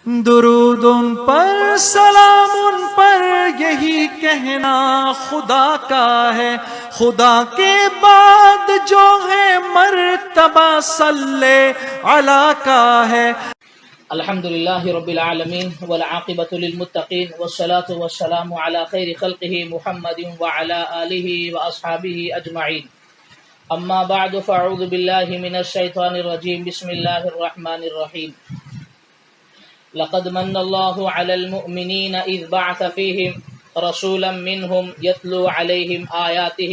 درود ان پر سلام ان پر یہی کہنا خدا کا ہے، خدا کے بعد جو ہے مرتبہ صلی علی کا ہے۔ الحمدللہ رب العالمین والعاقبۃ للمتقین والصلاة والسلام علی خیر خلقہ محمد وعلی آلہ واصحابہ اجمعین، اما بعد فاعوذ باللہ من الشیطان الرجیم، بسم اللہ الرحمن الرحیم۔ لقد من اللہ علی المؤمنین اذ بعث فیہم رسولا منہم یتلو علیہم آیاتہ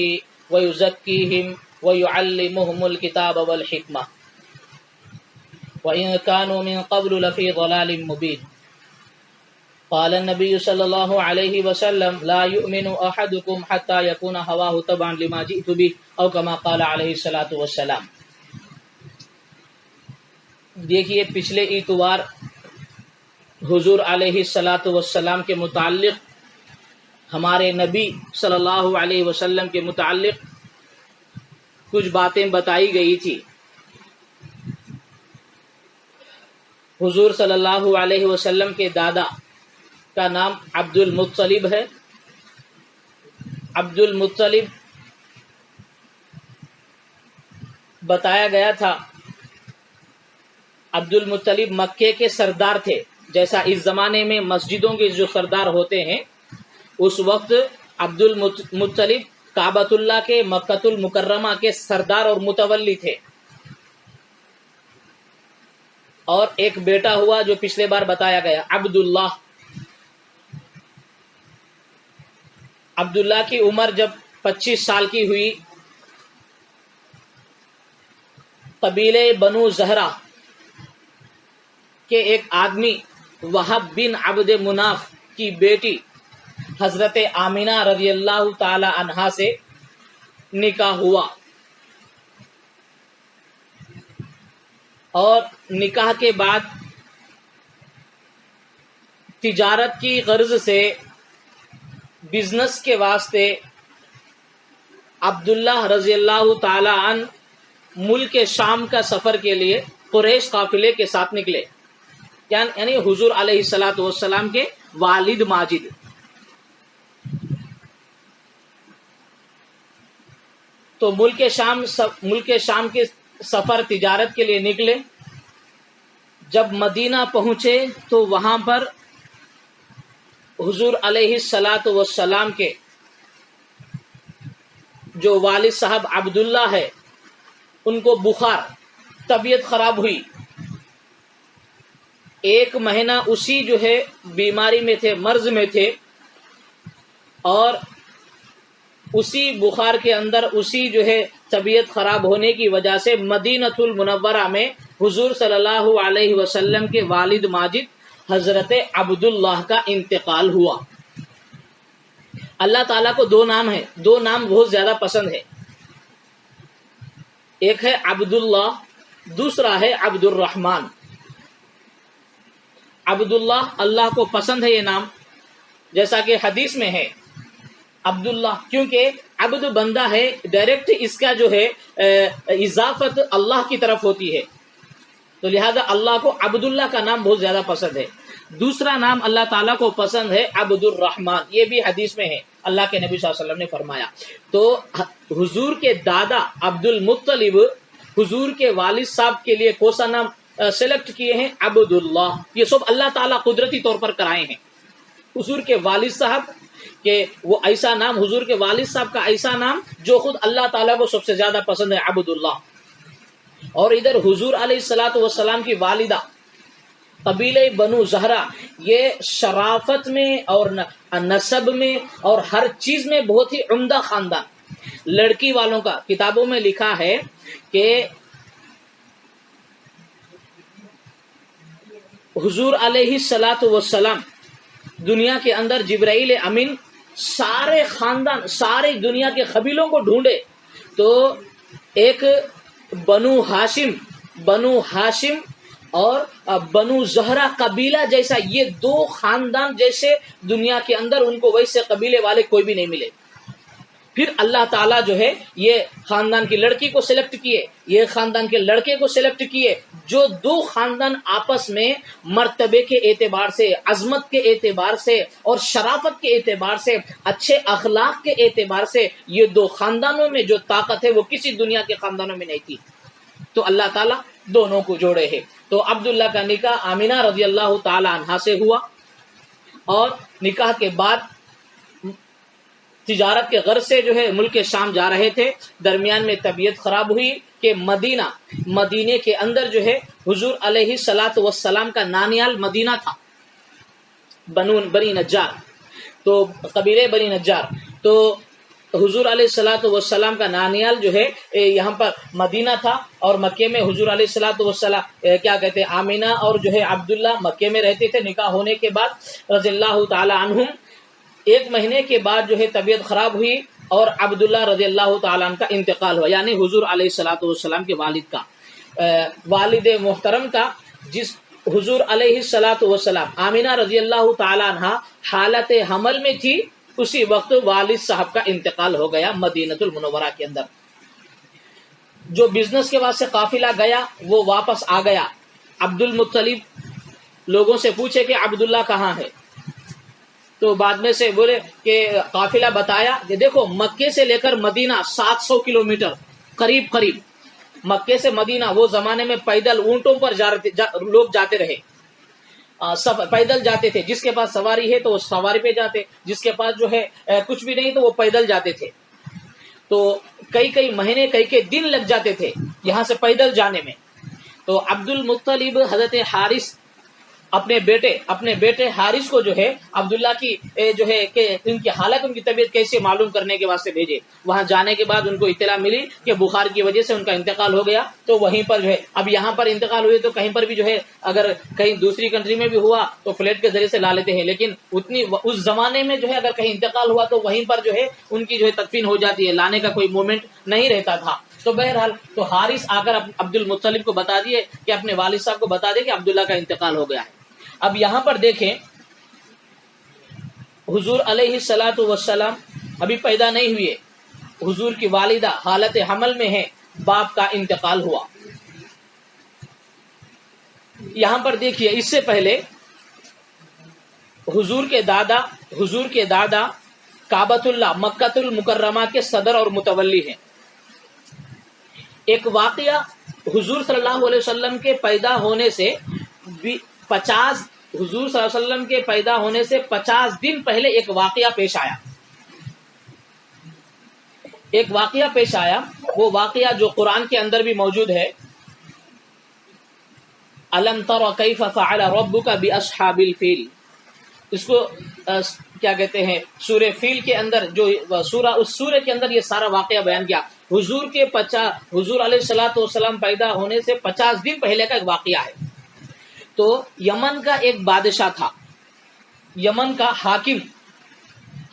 ویزکیہم ویعلمہم الکتاب والحکمہ وَإِن كَانُوا مِن قَبْلُ لَفِي ضَلَالٍ مُبِينٍ۔ قال النبي صلی اللہ علیہ وسلم لا يؤمن احدكم حتى يكون هواه تبعا لما جئت به او كما قال علیہ الصلوۃ والسلام۔ دیکھیے پچھلے اتوار حضور علیہ الصلوۃ والسلام کے متعلق، ہمارے نبی صلی اللہ علیہ وسلم کے متعلق کچھ باتیں بتائی گئی تھی۔ حضور صلی اللہ علیہ وسلم کے دادا کا نام عبد المطلب ہے۔ عبد المطلب بتایا گیا تھا، عبد المطلب مکے کے سردار تھے۔ جیسا اس زمانے میں مسجدوں کے جو سردار ہوتے ہیں، اس وقت عبد المطلب کعبۃ اللہ کے مکۃ المکرمہ کے سردار اور متولی تھے۔ اور ایک بیٹا ہوا جو پچھلے بار بتایا گیا، عبداللہ۔ عبداللہ کی عمر جب 25 سال کی ہوئی، قبیلے بنو زہرہ کے ایک آدمی وہب بن عبد مناف کی بیٹی حضرت آمینہ رضی اللہ تعالی عنہا سے نکاح ہوا، اور نکاح کے بعد تجارت کی غرض سے، بزنس کے واسطے عبداللہ رضی اللہ تعالی عنہ ملک شام کا سفر کے لیے قریش قافلے کے ساتھ نکلے، یعنی حضور علیہ الصلوۃ والسلام کے والد ماجد۔ تو ملک شام کے سفر تجارت کے لیے نکلے۔ جب مدینہ پہنچے تو وہاں پر حضور علیہ الصلوۃ والسلام کے جو والد صاحب عبداللہ ہے، ان کو بخار، طبیعت خراب ہوئی۔ 1 مہینہ اسی جو ہے بیماری میں تھے، مرض میں تھے، اور اسی بخار کے اندر، اسی جو ہے طبیعت خراب ہونے کی وجہ سے مدینۃ المنورہ میں حضور صلی اللہ علیہ وسلم کے والد ماجد حضرت عبداللہ کا انتقال ہوا۔ اللہ تعالیٰ کو 2 نام ہیں، 2 نام بہت زیادہ پسند ہے۔ ایک ہے عبداللہ، دوسرا ہے عبد الرحمن۔ عبداللہ اللہ کو پسند ہے یہ نام، جیسا کہ حدیث میں ہے عبداللہ، کیونکہ عبد بندہ ہے، ڈائریکٹ اس کا جو ہے اضافت اللہ کی طرف ہوتی ہے، تو لہذا اللہ کو عبداللہ کا نام بہت زیادہ پسند ہے۔ دوسرا نام اللہ تعالیٰ کو پسند ہے عبد الرحمن، یہ بھی حدیث میں ہے، اللہ کے نبی صلی اللہ علیہ وسلم نے فرمایا۔ تو حضور کے دادا عبد المطلب حضور کے والد صاحب کے لیے کون سا نام سلیکٹ کیے ہیں؟ عبداللہ۔ یہ سب اللہ تعالیٰ قدرتی طور پر کرائے ہیں۔ حضور کے والد صاحب کہ وہ ایسا نام، حضور کے والد صاحب کا ایسا نام جو خود اللہ تعالیٰ کو سب سے زیادہ پسند ہے، عبداللہ۔ اور ادھر حضور علیہ الصلوۃ والسلام کی والدہ قبیلہ بنو زہرہ، یہ شرافت میں اور نسب میں اور ہر چیز میں بہت ہی عمدہ خاندان، لڑکی والوں کا۔ کتابوں میں لکھا ہے کہ حضور علیہ الصلوۃ والسلام دنیا کے اندر جبرائیل امین سارے خاندان، سارے دنیا کے قبیلوں کو ڈھونڈے، تو ایک بنو ہاشم اور بنو زہرہ قبیلہ جیسا، یہ 2 خاندان جیسے دنیا کے اندر ان کو ویسے قبیلے والے کوئی بھی نہیں ملے۔ پھر اللہ تعالیٰ جو ہے یہ خاندان کی لڑکی کو سلیکٹ کیے، یہ خاندان کے لڑکے کو سلیکٹ کیے، جو دو خاندان آپس میں مرتبے کے اعتبار سے، عظمت کے اعتبار سے اور شرافت کے اعتبار سے، اچھے اخلاق کے اعتبار سے، یہ دو خاندانوں میں جو طاقت ہے وہ کسی دنیا کے خاندانوں میں نہیں تھی، تو اللہ تعالیٰ دونوں کو جوڑے ہیں۔ تو عبداللہ کا نکاح آمینہ رضی اللہ تعالی عنہا سے ہوا، اور نکاح کے بعد تجارت کے غرض سے جو ہے ملک شام جا رہے تھے، درمیان میں طبیعت خراب ہوئی کہ مدینے کے اندر جو ہے حضور علیہ الصلاۃ والسلام کا نانیال مدینہ تھا، بنی نجار، تو قبیلے بنی نجار، تو حضور علیہ الصلاۃ والسلام کا نانیال جو ہے یہاں پر مدینہ تھا، اور مکے میں حضور علیہ الصلاۃ والسلام کیا کہتے ہیں آمینہ اور جو ہے عبداللہ مکے میں رہتے تھے۔ نکاح ہونے کے بعد رضی اللہ تعالی عنہم 1 مہینے کے بعد جو ہے طبیعت خراب ہوئی اور عبداللہ رضی اللہ تعالیٰ عنہ کا انتقال ہوا، یعنی حضور علیہ الصلاۃ والسلام کے والد کا، والد محترم کا، جس حضور علیہ الصلاۃ والسلام آمینہ رضی اللہ تعالیٰ عنہ حالت حمل میں تھی، اسی وقت والد صاحب کا انتقال ہو گیا مدینۃ المنورہ کے اندر۔ جو بزنس کے واسطے قافلہ گیا وہ واپس آ گیا۔ عبد المطلب لوگوں سے پوچھے کہ عبداللہ کہاں ہے، تو بعد میں سے بولے کہ قافلہ بتایا کہ دیکھو مکے سے لے کر مدینہ 700 کلومیٹر قریب، مکے سے مدینہ، وہ زمانے میں پیدل اونٹوں پر لوگ جاتے رہے، سب پیدل جاتے تھے، جس کے پاس سواری ہے تو وہ سواری پہ جاتے، جس کے پاس جو ہے کچھ بھی نہیں تو وہ پیدل جاتے تھے، تو کئی مہینے کئی دن لگ جاتے تھے یہاں سے پیدل جانے میں۔ تو عبد المطلب حضرت حارث اپنے بیٹے حارث کو جو ہے عبداللہ کی جو ہے کہ ان کی حالت، ان کی طبیعت کیسے معلوم کرنے کے واسطے بھیجے۔ وہاں جانے کے بعد ان کو اطلاع ملی کہ بخار کی وجہ سے ان کا انتقال ہو گیا، تو وہیں پر جو ہے اب یہاں پر انتقال ہوئے تو کہیں پر بھی جو ہے اگر کہیں دوسری کنٹری میں بھی ہوا تو فلیٹ کے ذریعے سے لا لیتے ہیں، لیکن اس زمانے میں جو ہے اگر کہیں انتقال ہوا تو وہیں پر جو ہے ان کی جو ہے تدفین ہو جاتی ہے، لانے کا کوئی مومنٹ نہیں رہتا تھا۔ تو بہرحال تو حارث آ کر عبد المطلب کو بتا دیے کہ اپنے والد صاحب کو بتا دے کہ عبداللہ کا انتقال ہو گیا ہے۔ اب یہاں پر دیکھیں حضور علیہ الصلاۃ والسلام ابھی پیدا نہیں ہوئے، حضور کی والدہ حالت حمل میں ہے، باپ کا انتقال ہوا۔ یہاں پر دیکھیے اس سے پہلے حضور کے دادا کعبۃ اللہ مکۃ المکرمہ کے صدر اور متولی ہیں۔ ایک واقعہ حضور صلی اللہ علیہ وسلم کے پیدا ہونے سے 50 دن پہلے ایک واقعہ پیش آیا، وہ واقعہ جو قرآن کے اندر بھی موجود ہے، الم تر کیف فعل ربک باصحاب الفیل، اس کو کیا کہتے ہیں سورہ فیل کے اندر جو اس سورہ کے اندر یہ سارا واقعہ بیان کیا۔ حضور علیہ الصلوۃ والسلام پیدا ہونے سے 50 دن پہلے کا ایک واقعہ ہے۔ تو یمن کا ایک بادشاہ تھا، یمن کا حاکم،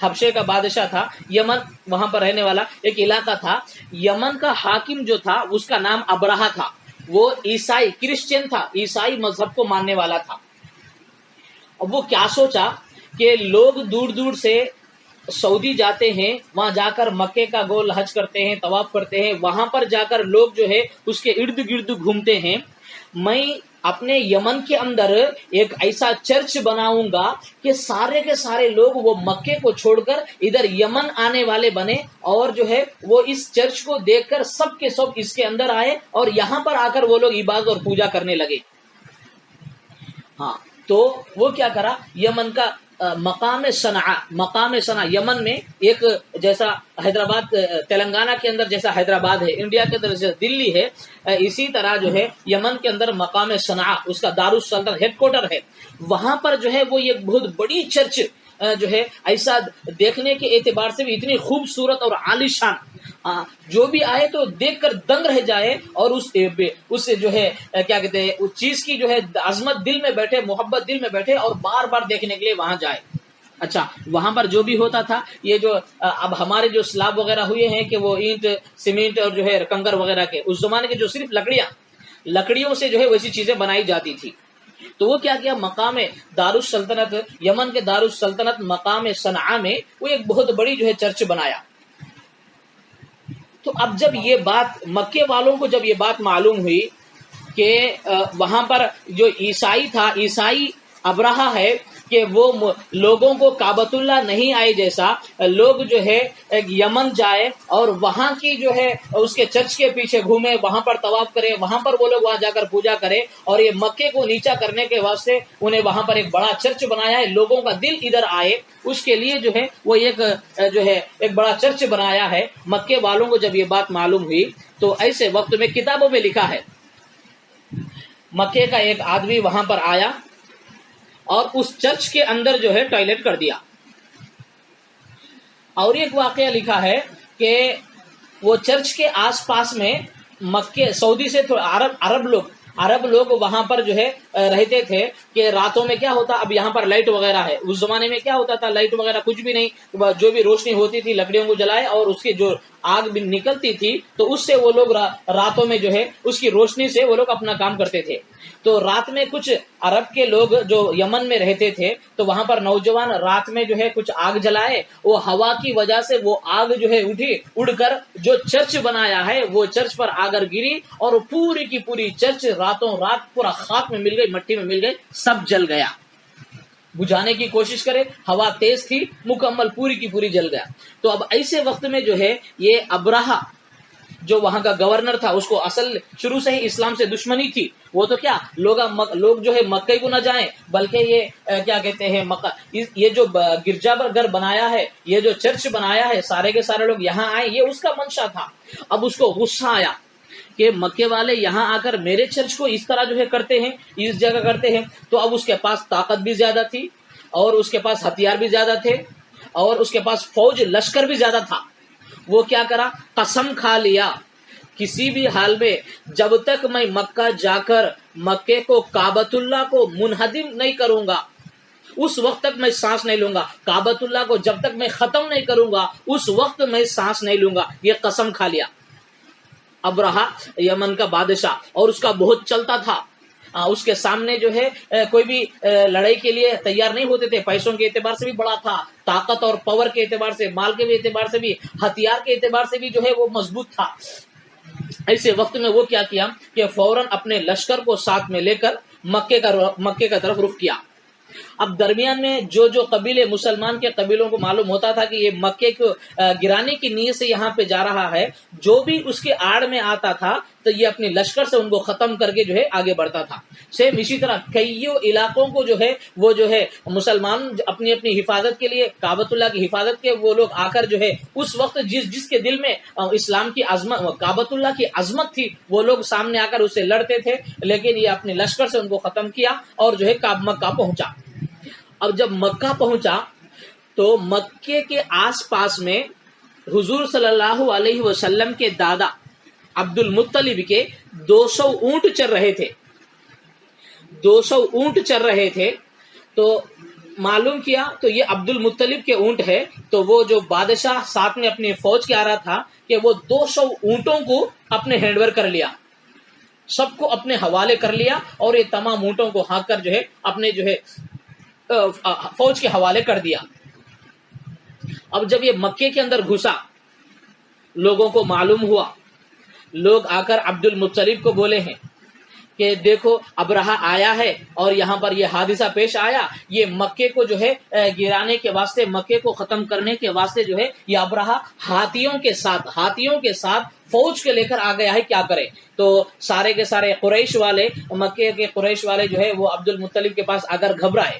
حبشے کا بادشاہ تھا، یمن وہاں پر رہنے والا ایک علاقہ تھا۔ یمن کا حاکم جو تھا اس کا نام ابرہہ تھا، وہ کرسچین تھا، عیسائی مذہب کو ماننے والا تھا۔ اب وہ کیا سوچا کہ لوگ دور دور سے سعودی جاتے ہیں، وہاں جا کر مکے کا گول حج کرتے ہیں، طواف کرتے ہیں، وہاں پر جا کر لوگ جو ہے اس کے ارد گرد گھومتے ہیں، میں اپنے یمن کے اندر ایک ایسا چرچ بناؤں گا کہ سارے کے سارے لوگ وہ مکے کو چھوڑ کر ادھر یمن آنے والے بنے، اور جو ہے وہ اس چرچ کو دیکھ کر سب کے سب اس کے اندر آئے اور یہاں پر آ کر وہ لوگ عبادت اور پوجا کرنے لگے۔ ہاں، تو وہ کیا کرا، یمن کا مقام صنعاء یمن میں ایک جیسا حیدرآباد تلنگانہ کے اندر جیسا حیدرآباد ہے، انڈیا کے اندر جیسا دلی ہے، اسی طرح جو ہے یمن کے اندر مقام صنعاء اس کا دارالسلطنت ہیڈ کوارٹر ہے۔ وہاں پر جو ہے وہ ایک بہت بڑی چرچ جو ہے، ایسا دیکھنے کے اعتبار سے بھی اتنی خوبصورت اور عالیشان، جو بھی آئے تو دیکھ کر دنگ رہ جائے، اور اس جو ہے کیا کہتے ہیں اس چیز کی جو ہے عظمت دل میں بیٹھے، محبت دل میں بیٹھے، اور بار بار دیکھنے کے لیے وہاں جائے۔ اچھا، وہاں پر جو بھی ہوتا تھا، یہ جو اب ہمارے جو سلاب وغیرہ ہوئے ہیں کہ وہ اینٹ سیمنٹ اور جو ہے کنکر وغیرہ کے، اس زمانے کے جو صرف لکڑیوں سے جو ہے ویسی چیزیں بنائی جاتی تھی۔ تو وہ کیا مقام دارالسلطنت، یمن کے دارالسلطنت مقام صنعاء میں وہ ایک بہت بڑی جو ہے چرچ بنایا۔ تو اب جب یہ بات مکے والوں کو جب یہ بات معلوم ہوئی کہ وہاں پر جو عیسائی تھا، عیسائی ابرہہ ہے کہ وہ لوگوں کو کعبۃ اللہ نہیں آئے جیسا لوگ جو ہے یمن جائے اور وہاں کی جو ہے اس کے چرچ کے پیچھے گھومے، وہاں پر طواف کرے، وہاں پر وہ لوگ وہاں جا کر پوجا کرے، اور یہ مکے کو نیچا کرنے کے واسطے انہیں وہاں پر ایک بڑا چرچ بنایا ہے، لوگوں کا دل ادھر آئے اس کے لیے جو ہے وہ ایک بڑا چرچ بنایا ہے۔ مکے والوں کو جب یہ بات معلوم ہوئی تو ایسے وقت میں کتابوں میں لکھا ہے مکے کا ایک آدمی وہاں پر آیا اور اس چرچ کے اندر جو ہے ٹوائلٹ کر دیا۔ اور ایک واقعہ لکھا ہے کہ وہ چرچ کے آس پاس میں مکے سعودی سے عرب لوگ وہاں پر جو ہے رہتے تھے کہ راتوں میں کیا ہوتا، اب یہاں پر لائٹ وغیرہ ہے، اس زمانے میں کیا ہوتا تھا، لائٹ وغیرہ کچھ بھی نہیں، جو بھی روشنی ہوتی تھی لکڑیوں کو جلائے اور اس کی جو آگ بھی نکلتی تھی تو اس سے وہ لوگ راتوں میں جو ہے اس کی روشنی سے وہ لوگ اپنا کام کرتے تھے۔ تو رات میں کچھ عرب کے لوگ جو یمن میں رہتے تھے تو وہاں پر نوجوان رات میں جو ہے کچھ آگ جلائے، وہ ہوا کی وجہ سے وہ آگ جو ہے اڑ کر جو چرچ بنایا ہے وہ چرچ پر آگر گری اور پوری کی پوری چرچ راتوں رات پورا خاک میں مل گئی، مٹی میں مل گئی، سب جل گیا۔ بجھانے کی کوشش کرے، ہوا تیز تھی، مکمل پوری کی پوری جل گیا۔ تو اب ایسے وقت میں جو ہے یہ ابرہہ جو وہاں کا گورنر تھا، اس کو اصل شروع سے ہی اسلام سے دشمنی تھی، وہ تو کیا لوگ جو ہے مکے کو نہ جائیں بلکہ یہ کیا کہتے ہیں یہ جو گرجا گھر بنایا ہے، یہ جو چرچ بنایا ہے، سارے کے سارے لوگ یہاں آئے، یہ اس کا منشا تھا۔ اب اس کو غصہ آیا کہ مکے والے یہاں آ کر میرے چرچ کو اس طرح جو ہے کرتے ہیں، اس جگہ کرتے ہیں۔ تو اب اس کے پاس طاقت بھی زیادہ تھی اور اس کے پاس ہتھیار بھی زیادہ تھے اور اس کے پاس فوج لشکر بھی زیادہ تھا۔ وہ کیا کرا، قسم کھا لیا کسی بھی حال میں جب تک میں مکہ جا کر مکے کو کعبۃ اللہ کو منہدم نہیں کروں گا اس وقت تک میں سانس نہیں لوں گا، کعبۃ اللہ کو جب تک میں ختم نہیں کروں گا اس وقت میں سانس نہیں لوں گا، یہ قسم کھا لیا۔ ابرہہ یمن کا بادشاہ اور اس کا بہت چلتا تھا، اس کے سامنے جو ہے کوئی بھی لڑائی کے لیے تیار نہیں ہوتے تھے، پیسوں کے اعتبار سے بھی بڑا تھا، طاقت اور پاور کے اعتبار سے، مال کے بھی اعتبار سے بھی، ہتھیار کے اعتبار سے بھی جو ہے وہ مضبوط تھا۔ ایسے وقت میں وہ کیا کہ فوراً اپنے لشکر کو ساتھ میں لے کر مکے کا طرف رخ کیا۔ اب درمیان میں جو قبیلے مسلمان کے قبیلوں کو معلوم ہوتا تھا کہ یہ مکے کو گرانے کی نیت سے یہاں پہ جا رہا ہے، جو بھی اس کے آڑ میں آتا تھا تو یہ اپنی لشکر سے ان کو ختم کر کے جو ہے آگے بڑھتا تھا۔ سیم اسی طرح کئی علاقوں کو جو ہے وہ جو ہے مسلمان اپنی اپنی حفاظت کے لیے، کعبۃ اللہ کی حفاظت کے وہ لوگ آ کر جو ہے اس وقت جس کے دل میں اسلام کی عظمت، کعبۃ اللہ کی عظمت تھی، وہ لوگ سامنے آ کر اسے لڑتے تھے، لیکن یہ اپنے لشکر سے ان کو ختم کیا اور جو ہے مکہ پہنچا۔ اب جب مکہ پہنچا تو مکے کے آس پاس میں حضور صلی اللہ علیہ وسلم کے دادا عبد المطلب کے 200 اونٹ چر رہے تھے، 200 اونٹ چر رہے تھے۔ تو معلوم کیا تو یہ عبد المطلب کے اونٹ ہے، تو وہ جو بادشاہ ساتھ میں اپنی فوج کے آ رہا تھا کہ وہ 200 اونٹوں کو اپنے ہینڈ اوور کر لیا، سب کو اپنے حوالے کر لیا اور یہ تمام اونٹوں کو ہانک کر جو ہے اپنے جو ہے فوج کے حوالے کر دیا۔ اب جب یہ مکے کے اندر گھسا، لوگوں کو معلوم ہوا، لوگ آ کر عبد المطلب کو بولے ہیں کہ دیکھو ابرہہ آیا ہے اور یہاں پر یہ حادثہ پیش آیا، یہ مکے کو جو ہے گرانے کے واسطے، مکے کو ختم کرنے کے واسطے جو ہے یہ ابرہہ ہاتھیوں کے ساتھ فوج کے لے کر آ گیا ہے، کیا کرے؟ تو سارے کے سارے قریش والے، مکے کے قریش والے جو ہے وہ عبد المطلب کے پاس آ کر گھبرائے۔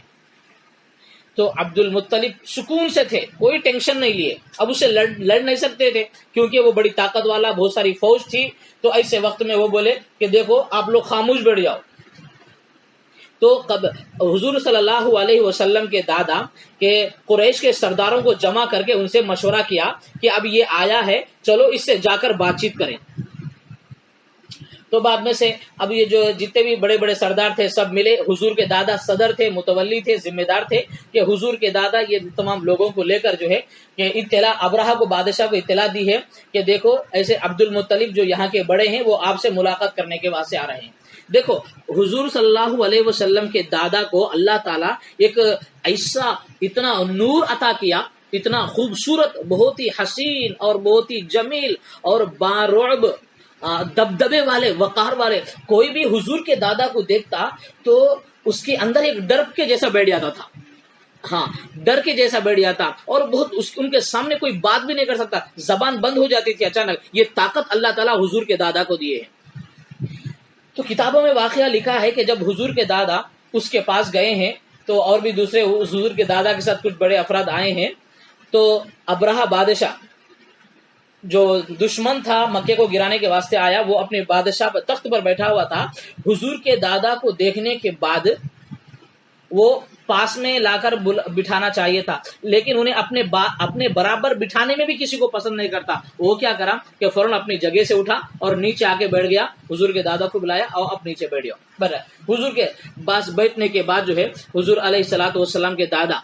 تو عبد المطلب سکون سے تھے، کوئی ٹینشن نہیں لیے، اب اسے لڑ نہیں سکتے تھے کیونکہ وہ بڑی طاقت والا، بہت ساری فوج تھی۔ تو ایسے وقت میں وہ بولے کہ دیکھو آپ لوگ خاموش بیٹھ جاؤ۔ تو حضور صلی اللہ علیہ وسلم کے دادا کہ قریش کے سرداروں کو جمع کر کے ان سے مشورہ کیا کہ اب یہ آیا ہے، چلو اس سے جا کر بات چیت کریں۔ تو بعد میں سے اب یہ جو جتنے بھی بڑے بڑے سردار تھے سب ملے، حضور کے دادا صدر تھے، متولی تھے، ذمہ دار تھے، کہ حضور کے دادا یہ تمام لوگوں کو لے کر جو ہے کہ اطلاع، ابرہہ کو، بادشاہ کو اطلاع دی ہے کہ دیکھو ایسے عبد المطلب جو یہاں کے بڑے ہیں وہ آپ سے ملاقات کرنے کے واسطے آ رہے ہیں۔ دیکھو حضور صلی اللہ علیہ وسلم کے دادا کو اللہ تعالیٰ ایک ایسا اتنا نور عطا کیا، اتنا خوبصورت، بہت ہی حسین اور بہت ہی جمیل اور بارعب دبدبے والے، وقار والے، کوئی بھی حضور کے دادا کو دیکھتا تو اس کے اندر ایک ڈر کے جیسا بیٹھ جاتا تھا. ہاں، ڈر کے جیسا بیٹھ جاتا، اور بہت ان کے سامنے کوئی بات بھی نہیں کر سکتا، زبان بند ہو جاتی تھی اچانک. یہ طاقت اللہ تعالیٰ حضور کے دادا کو دیے ہے. تو کتابوں میں واقعہ لکھا ہے کہ جب حضور کے دادا اس کے پاس گئے ہیں تو اور بھی دوسرے حضور کے دادا کے ساتھ کچھ بڑے افراد آئے ہیں. تو ابرہہ بادشاہ جو دشمن تھا مکے کو گرانے کے واسطے آیا، وہ اپنے بادشاہ پر تخت پر بیٹھا ہوا تھا. حضور کے دادا کو دیکھنے کے بعد وہ پاس میں لا کر بٹھانا چاہیے تھا، لیکن انہیں اپنے برابر بٹھانے میں بھی کسی کو پسند نہیں کرتا. وہ کیا کرا کہ فوراً اپنی جگہ سے اٹھا اور نیچے آ کے بیٹھ گیا. حضور کے دادا کو بلایا اور اب نیچے بیٹھ گیا. حضور کے پاس بیٹھنے کے بعد جو ہے حضور علیہ الصلوۃ والسلام کے دادا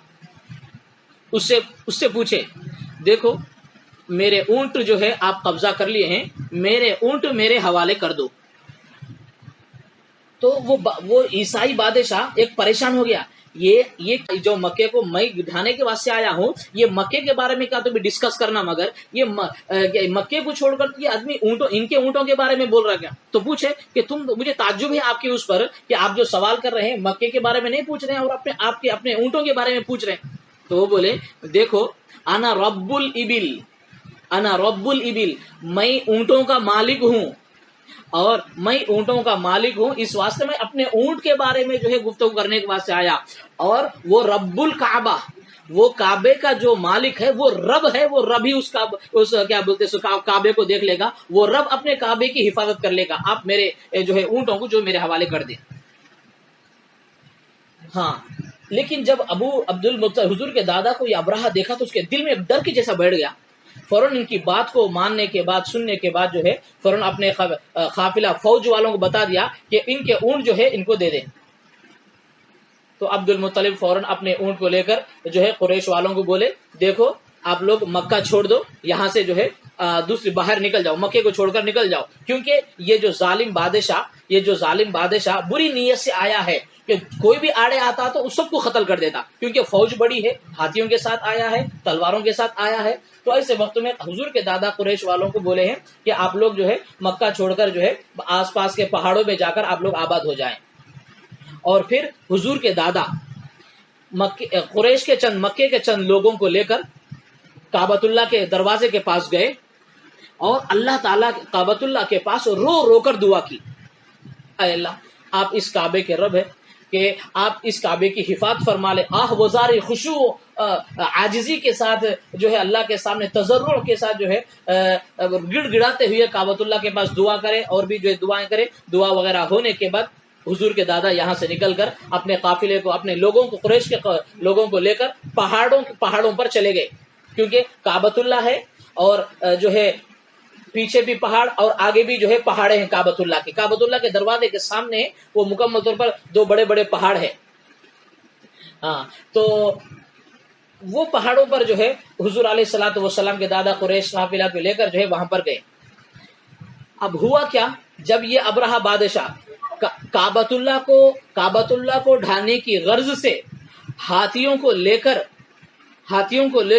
اس سے پوچھے، دیکھو میرے اونٹ جو ہے آپ قبضہ کر لیے ہیں، میرے اونٹ میرے حوالے کر دو. تو وہ عیسائی بادشاہ ایک پریشان ہو گیا. یہ جو مکے کو میں ڈھانے کے واسطے آیا ہوں، یہ مکے کے بارے میں کیا تو بھی ڈسکس کرنا، مگر یہ مکے کو چھوڑ کر یہ آدمی ان کے اونٹوں کے بارے میں بول رہا کیا؟ تو پوچھے کہ مجھے تعجب ہے آپ کے اس پر کہ آپ جو سوال کر رہے ہیں مکے کے بارے میں نہیں پوچھ رہے ہیں اور اپنے اونٹوں کے بارے میں پوچھ رہے ہیں. تو وہ بولے، دیکھو انا رب الابل، میں اونٹوں کا مالک ہوں، اور میں اونٹوں کا مالک ہوں، اس واسطے میں اپنے اونٹ کے بارے میں جو ہے گفتگو کرنے کے واسطے آیا. اور وہ رب الکعبہ، وہ کعبے کا جو مالک ہے وہ رب ہے، وہ رب ہی اس کیا بولتے کعبے کو دیکھ لے گا، وہ رب اپنے کعبے کی حفاظت کر لے گا. آپ میرے جو ہے اونٹوں کو جو میرے حوالے کر دیں. ہاں، لیکن جب حضور کے دادا کو یہ ابرہہ دیکھا تو اس کے دل میں ڈر کے جیسا بیٹھ گیا. فوراً ان کی بات کو ماننے کے بعد، سننے کے بعد جو ہے فوراً اپنے قافلہ فوج والوں کو بتا دیا کہ ان کے اونٹ جو ہے ان کو دے دیں. تو عبد المطلب فوراً اپنے اونٹ کو لے کر جو ہے قریش والوں کو بولے، دیکھو آپ لوگ مکہ چھوڑ دو، یہاں سے جو ہے دوسری باہر نکل جاؤ، مکے کو چھوڑ کر نکل جاؤ، کیونکہ یہ جو ظالم بادشاہ بری نیت سے آیا ہے کہ کوئی بھی آڑے آتا تو اس سب کو قتل کر دیتا، کیونکہ فوج بڑی ہے، ہاتھیوں کے ساتھ آیا ہے، تلواروں کے ساتھ آیا ہے. تو ایسے وقت میں حضور کے دادا قریش والوں کو بولے ہیں کہ آپ لوگ جو ہے مکہ چھوڑ کر جو ہے آس پاس کے پہاڑوں میں جا کر آپ لوگ آباد ہو جائیں. اور پھر حضور کے دادا قریش کے مکے کے چند لوگوں کو لے کر کعبۃ اللہ کے دروازے کے پاس گئے اور اللہ تعالیٰ کعبۃ اللہ کے پاس رو رو کر دعا کی، اے اللہ آپ اس کعبے کے رب ہے، کہ آپ اس کعبے کی حفاظت فرما لے. وزار خشوع عاجزی کے ساتھ جو ہے اللہ کے سامنے تضرع کے ساتھ جو ہے گڑ گڑاتے ہوئے کعبۃ اللہ کے پاس دعا کرے اور بھی جو ہے دعائیں کرے. دعا وغیرہ ہونے کے بعد حضور کے دادا یہاں سے نکل کر اپنے قافلے کو، اپنے لوگوں کو، قریش کے لوگوں کو لے کر پہاڑوں پر چلے گئے، کیونکہ کعبۃ اللہ ہے اور جو ہے پیچھے بھی پہاڑ اور آگے بھی جو ہے پہاڑے ہیں کعبۃ اللہ کے. کعبۃ اللہ کے دروازے کے سامنے وہ مکمل طور پر دو بڑے بڑے پہاڑ ہیں. ہاں، تو وہ پہاڑوں پر جو ہے حضور علیہ الصلوۃ والسلام کے دادا قریش قافلہ کو لے کر جو ہے وہاں پر گئے. اب ہوا کیا، جب یہ ابرہہ بادشاہ کعبۃ اللہ کو ڈھانے کی غرض سے ہاتھیوں کو لے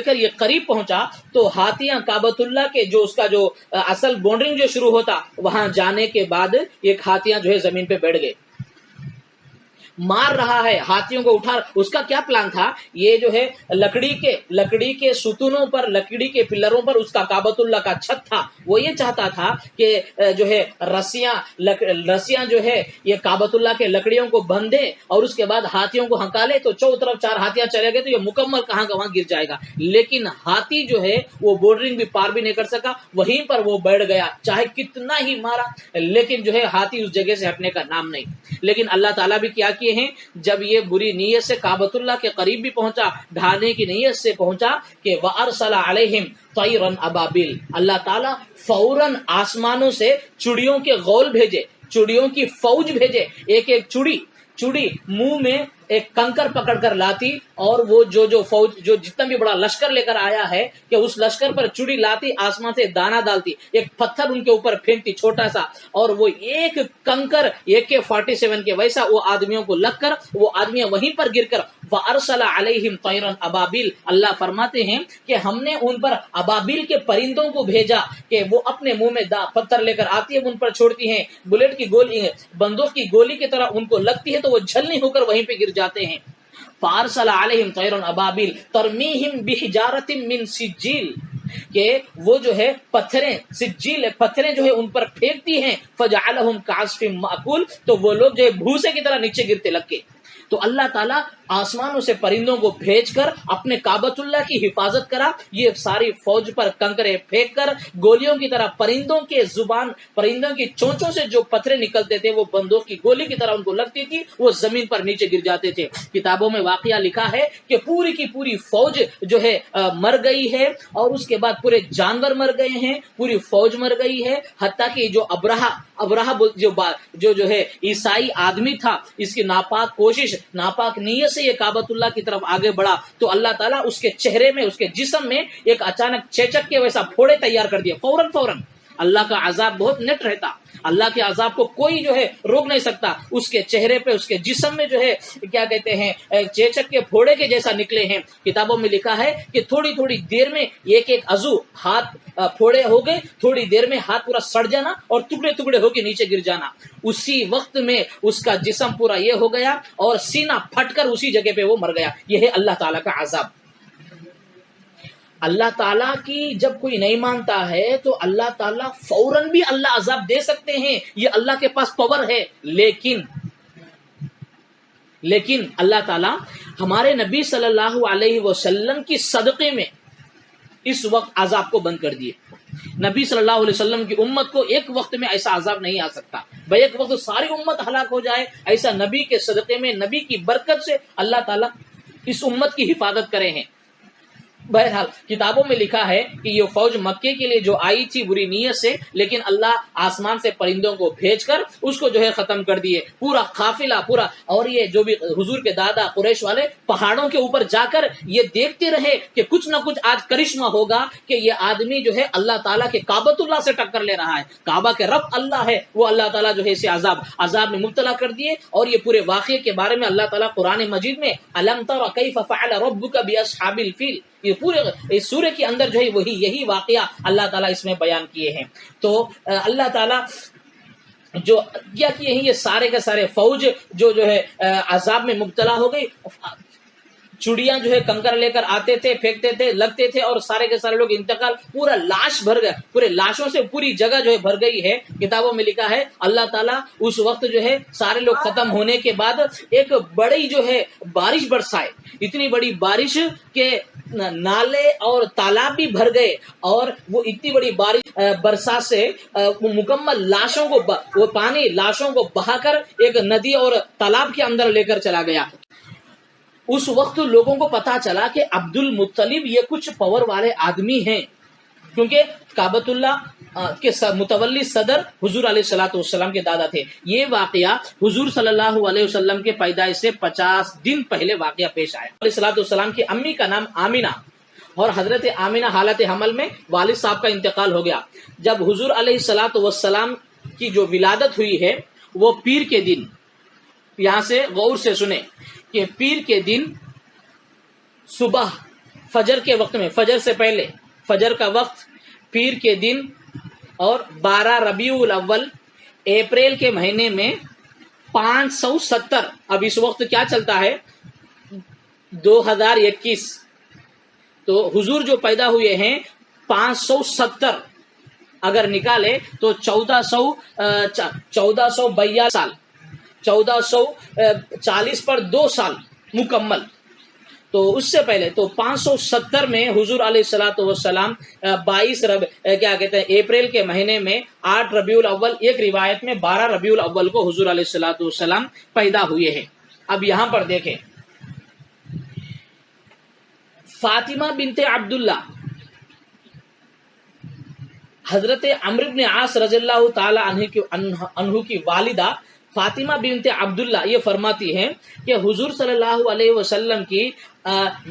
کر یہ قریب پہنچا، تو ہاتھیاں کعبۃ اللہ کے جو اس کا جو اصل بونڈرنگ جو شروع ہوتا وہاں جانے کے بعد ایک ہاتھیاں جو ہے زمین پہ بیٹھ گئے. مار رہا ہے ہاتھیوں کو اٹھا. اس کا کیا پلان تھا، یہ جو ہے لکڑی کے ستونوں پر، لکڑی کے پلروں پر اس کا کعبۃ اللہ کا چھت تھا. وہ یہ چاہتا تھا کہ جو ہے رسیاں جو ہے یہ کعبۃ اللہ کے لکڑیوں کو بندھے اور اس کے بعد ہاتھیوں کو ہنکالے تو چاروں طرف 4 ہاتھیاں چلے گئے تو یہ مکمل کہاں کا وہاں گر جائے گا. لیکن ہاتھی جو ہے وہ بورڈرنگ بھی پار بھی نہیں کر سکا، وہیں پر وہ بیٹھ گیا. چاہے کتنا ہی مارا لیکن جو ہے ہاتھی اس جگہ سے ہٹنے کا نام نہیں. لیکن اللہ تعالیٰ بھی کیا کیے ہیں، جب یہ بری نیت سے کعبۃ اللہ کے قریب بھی پہنچا، ڈھانے کی نیت سے پہنچا کہ وَأَرْسَلَ عَلَيْهِمْ طَيْرًا أَبَابِيلَ، اللہ تعالیٰ فوراً آسمانوں سے چڑیوں کے غول بھیجے، چڑیوں کی فوج بھیجے. ایک چڑی منہ میں ایک کنکر پکڑ کر لاتی اور وہ جو فوج جو جتنا بھی بڑا لشکر لے کر آیا ہے کہ اس لشکر پر چڑی لاتی, آسمان سے دانا ڈالتی, ایک پتھر ان کے اوپر پھینکتی چھوٹا سا, اور وہ ایک کنکر AK-47 کے ویسا وہ آدمیوں کو لگ کر وہ آدمیاں وہیں پر گر کر وَأَرْسَلَ عَلَيْهِمْ طَيْرًا أَبَابِيلَ, اللہ فرماتے ہیں کہ ہم نے ان پر ابابیل کے پرندوں کو بھیجا کہ وہ اپنے منہ میں پتھر لے کر آتی ہے, ان پر چھوڑتی ہیں, بلیٹ کی گولی بندوق کی گولی کی طرح ان کو لگتی ہے تو وہ جھلنی ہو کر وہیں پہ گر جاتے ہیں. فارسل علیہم طیرا ابابیل ترمیہم بحجارۃ من سجیل, کہ وہ جو ہے پتھریں سجیل پتھریں جو ہے ان پر پھینکتی ہیں, فجعلہم کعصف مأکول, تو وہ لوگ جو ہے بھوسے کی طرح نیچے گرتے لگ کے. تو اللہ تعالیٰ آسمانوں سے پرندوں کو بھیج کر اپنے کعبۃ اللہ کی حفاظت کرا. یہ ساری فوج پر کنکرے پھینک کر گولیوں کی طرح پرندوں کے زبان پرندوں کی چونچوں سے جو پتھرے نکلتے تھے وہ بندوق کی گولی کی طرح ان کو لگتی تھی, وہ زمین پر نیچے گر جاتے تھے. کتابوں میں واقعہ لکھا ہے کہ پوری کی پوری فوج جو ہے مر گئی ہے, اور اس کے بعد پورے جانور مر گئے ہیں, پوری فوج مر گئی ہے, حتیٰ کہ جو ابرہا جو ہے عیسائی آدمی تھا, اس کی ناپاک کوشش ناپاک نیت سے یہ کعبۃ اللہ کی طرف آگے بڑھا تو اللہ تعالیٰ اس کے چہرے میں اس کے جسم میں ایک اچانک چیچک کے ویسا پھوڑے تیار کر دیا فوراً. اللہ کا عذاب بہت نٹ رہتا, اللہ کے عذاب کو کوئی جو ہے روک نہیں سکتا. اس کے چہرے پہ اس کے جسم میں جو ہے کیا کہتے ہیں چیچک کے پھوڑے کے جیسا نکلے ہیں. کتابوں میں لکھا ہے کہ تھوڑی دیر میں ایک عضو ہاتھ پھوڑے ہو گئے, تھوڑی دیر میں ہاتھ پورا سڑ جانا اور ٹکڑے ہو کے نیچے گر جانا. اسی وقت میں اس کا جسم پورا یہ ہو گیا اور سینہ پھٹ کر اسی جگہ پہ وہ مر گیا. یہ ہے اللہ تعالیٰ کا عذاب. اللہ تعالیٰ کی جب کوئی نہیں مانتا ہے تو اللہ تعالیٰ فوراً بھی اللہ عذاب دے سکتے ہیں, یہ اللہ کے پاس پاور ہے. لیکن اللہ تعالیٰ ہمارے نبی صلی اللہ علیہ وسلم کی صدقے میں اس وقت عذاب کو بند کر دیے. نبی صلی اللہ علیہ وسلم کی امت کو ایک وقت میں ایسا عذاب نہیں آ سکتا, بھائی ایک وقت ساری امت ہلاک ہو جائے, ایسا نبی کے صدقے میں نبی کی برکت سے اللہ تعالیٰ اس امت کی حفاظت کرے ہیں. بہرحال کتابوں میں لکھا ہے کہ یہ فوج مکے کے لیے جو آئی تھی بری نیت سے, لیکن اللہ آسمان سے پرندوں کو بھیج کر اس کو جو ہے ختم کر دیے, پورا قافلہ پورا. اور یہ جو بھی حضور کے دادا قریش والے پہاڑوں کے اوپر جا کر یہ دیکھتے رہے کہ کچھ نہ کچھ آج کرشمہ ہوگا کہ یہ آدمی جو ہے اللہ تعالیٰ کے کعبۃ اللہ سے ٹکر لے رہا ہے. کعبہ کے رب اللہ ہے, وہ اللہ تعالیٰ جو ہے اسے عذاب میں مبتلا کر دیے. اور یہ پورے واقعے کے بارے میں اللہ تعالیٰ قرآن مجید میں الم تر کیف فعل ربک باصحاب الفیل, یہ پورے اس سورہ کے اندر جو ہے یہی واقعہ اللہ تعالیٰ اس میں بیان کیے ہیں. تو اللہ تعالیٰ جو کیا کیے ہیں, یہ سارے کے سارے فوج جو ہے عذاب میں مبتلا ہو گئی. چڑیاں جو ہے کنکر لے کر آتے تھے, پھینکتے تھے, لگتے تھے, اور سارے کے سارے لوگ انتقال, پورا لاش بھر گیا, پورے لاشوں سے پوری جگہ جو ہے بھر گئی ہے. کتابوں میں لکھا ہے اللہ تعالیٰ اس وقت جو ہے سارے لوگ ختم ہونے کے بعد ایک بڑی جو ہے بارش برسائے, اتنی بڑی بارش کہ نالے اور تالاب بھی بھر گئے, اور وہ اتنی بڑی بارش برسا سے وہ مکمل لاشوں کو وہ پانی لاشوں کو بہا کر ایک ندی اور تالاب کے اندر لے کر چلا گیا. اس وقت لوگوں کو پتا چلا کہ عبد المطلب یہ کچھ پاور والے آدمی ہیں, کیونکہ کعبۃ اللہ کے متولی صدر حضور علیہ الصلوۃ والسلام کے دادا تھے. یہ واقعہ حضور صلی اللہ علیہ وسلم کے پیدائش سے 50 دن پہلے واقعہ پیش آیا. علیہ الصلوۃ والسلام کی امی کا نام آمینہ, اور حضرت آمینہ حالت حمل میں والد صاحب کا انتقال ہو گیا. جب حضور علیہ الصلوۃ والسلام کی جو ولادت ہوئی ہے وہ پیر کے دن, یہاں سے غور سے سنیں کہ پیر کے دن صبح فجر کے وقت میں, فجر سے پہلے فجر کا وقت, پیر کے دن اور 12 ربیع الاول اپریل کے مہینے میں 570, اب اس وقت کیا چلتا ہے 2021, تو حضور جو پیدا ہوئے ہیں 570 اگر نکالے تو 1442 سال, 1440 پر 2 سال مکمل. تو اس سے پہلے تو 570 میں حضور علیہ الصلوۃ والسلام 22 اپریل کے مہینے میں 8 ربیع الاول, ایک روایت میں 12 ربیع الاول کو حضور علیہ الصلوۃ والسلام پیدا ہوئے ہیں. اب یہاں پر دیکھیں, فاطمہ بنت عبداللہ حضرت عمرو بن عاص رضی اللہ تعالی عنہ کی والدہ فاطمہ بنت عبداللہ یہ فرماتی ہیں کہ حضور صلی اللہ علیہ وسلم کی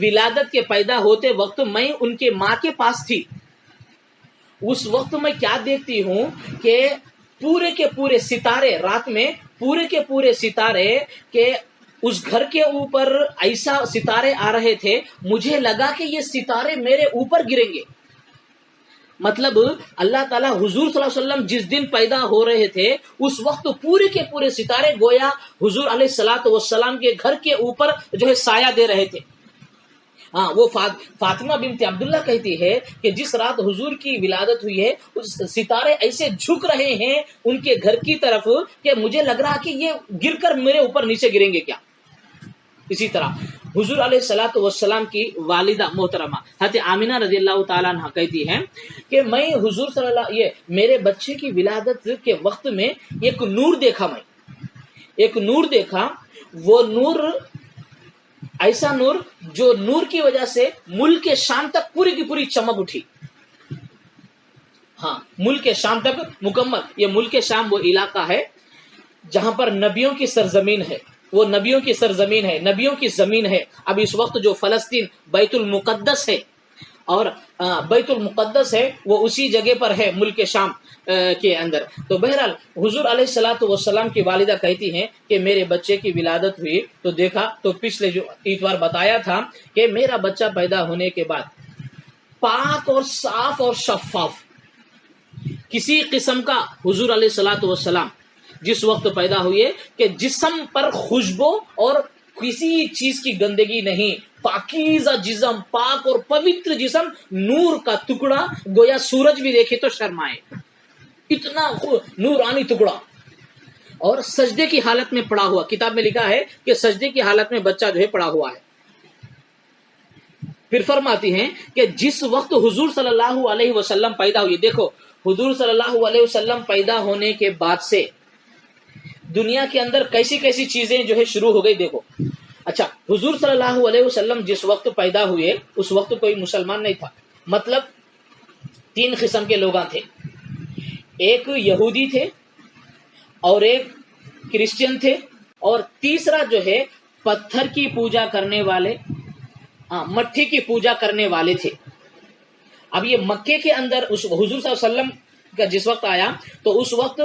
ولادت کے پیدا ہوتے وقت میں ان کے ماں کے پاس تھی. اس وقت میں کیا دیکھتی ہوں کہ پورے کے پورے ستارے، رات میں پورے کے پورے ستارے کہ اس گھر کے اوپر ایسا ستارے آ رہے تھے، مجھے لگا کہ یہ ستارے میرے اوپر گریں گے. مطلب اللہ تعالیٰ حضور صلی اللہ علیہ وسلم جس دن پیدا ہو رہے تھے اس وقت پورے کے پورے ستارے گویا حضور علیہ الصلوۃ والسلام کے گھر کے اوپر جو ہے سایہ دے رہے تھے. ہاں، وہ فاطمہ بنت عبداللہ کہتی ہے کہ جس رات حضور کی ولادت ہوئی ہے اس ستارے ایسے جھک رہے ہیں ان کے گھر کی طرف کہ مجھے لگ رہا کہ یہ گر کر میرے اوپر نیچے گریں گے کیا. اسی طرح حضور علیہ الصلوۃ والسلام کی والدہ محترمہ حضرت آمینہ رضی اللہ تعالیٰ عنہ کہتی ہیں کہ میں حضور صلی اللہ میرے بچے کی ولادت کے وقت میں ایک نور دیکھا، میں ایک نور دیکھا. وہ نور ایسا نور جو نور کی وجہ سے ملک شام تک پوری کی پوری چمک اٹھی. ہاں، ملک شام تک مکمل. یہ ملک شام وہ علاقہ ہے جہاں پر نبیوں کی سرزمین ہے، وہ نبیوں کی سرزمین ہے، نبیوں کی زمین ہے. اب اس وقت جو فلسطین بیت المقدس ہے اور بیت المقدس ہے وہ اسی جگہ پر ہے ملک شام کے اندر. تو بہرحال حضور علیہ الصلوۃ والسلام کی والدہ کہتی ہیں کہ میرے بچے کی ولادت ہوئی تو دیکھا تو پچھلے جو اتوار بتایا تھا کہ میرا بچہ پیدا ہونے کے بعد پاک اور صاف اور شفاف، کسی قسم کا حضور علیہ الصلوۃ والسلام جس وقت پیدا ہوئے کہ جسم پر خوشبو اور کسی چیز کی گندگی نہیں، پاکیزہ جسم، پاک اور پوتر جسم، نور کا ٹکڑا، گویا سورج بھی دیکھے تو شرمائے، اتنا نورانی ٹکڑا. اور سجدے کی حالت میں پڑا ہوا، کتاب میں لکھا ہے کہ سجدے کی حالت میں بچہ جو ہے پڑا ہوا ہے. پھر فرماتی ہیں کہ جس وقت حضور صلی اللہ علیہ وسلم پیدا ہوئے، دیکھو حضور صلی اللہ علیہ وسلم پیدا ہونے کے بعد سے دنیا کے اندر کیسی کیسی چیزیں جو ہے شروع ہو گئی. دیکھو اچھا، حضور صلی اللہ علیہ وسلم جس وقت پیدا ہوئے اس وقت کوئی مسلمان نہیں تھا. مطلب 3 قسم کے لوگ تھے، ایک یہودی تھے اور ایک کرسچن تھے اور تیسرا جو ہے پتھر کی پوجا کرنے والے، مٹی کی پوجا کرنے والے تھے. اب یہ مکے کے اندر اس حضور صلی اللہ علیہ وسلم کا جس وقت آیا تو اس وقت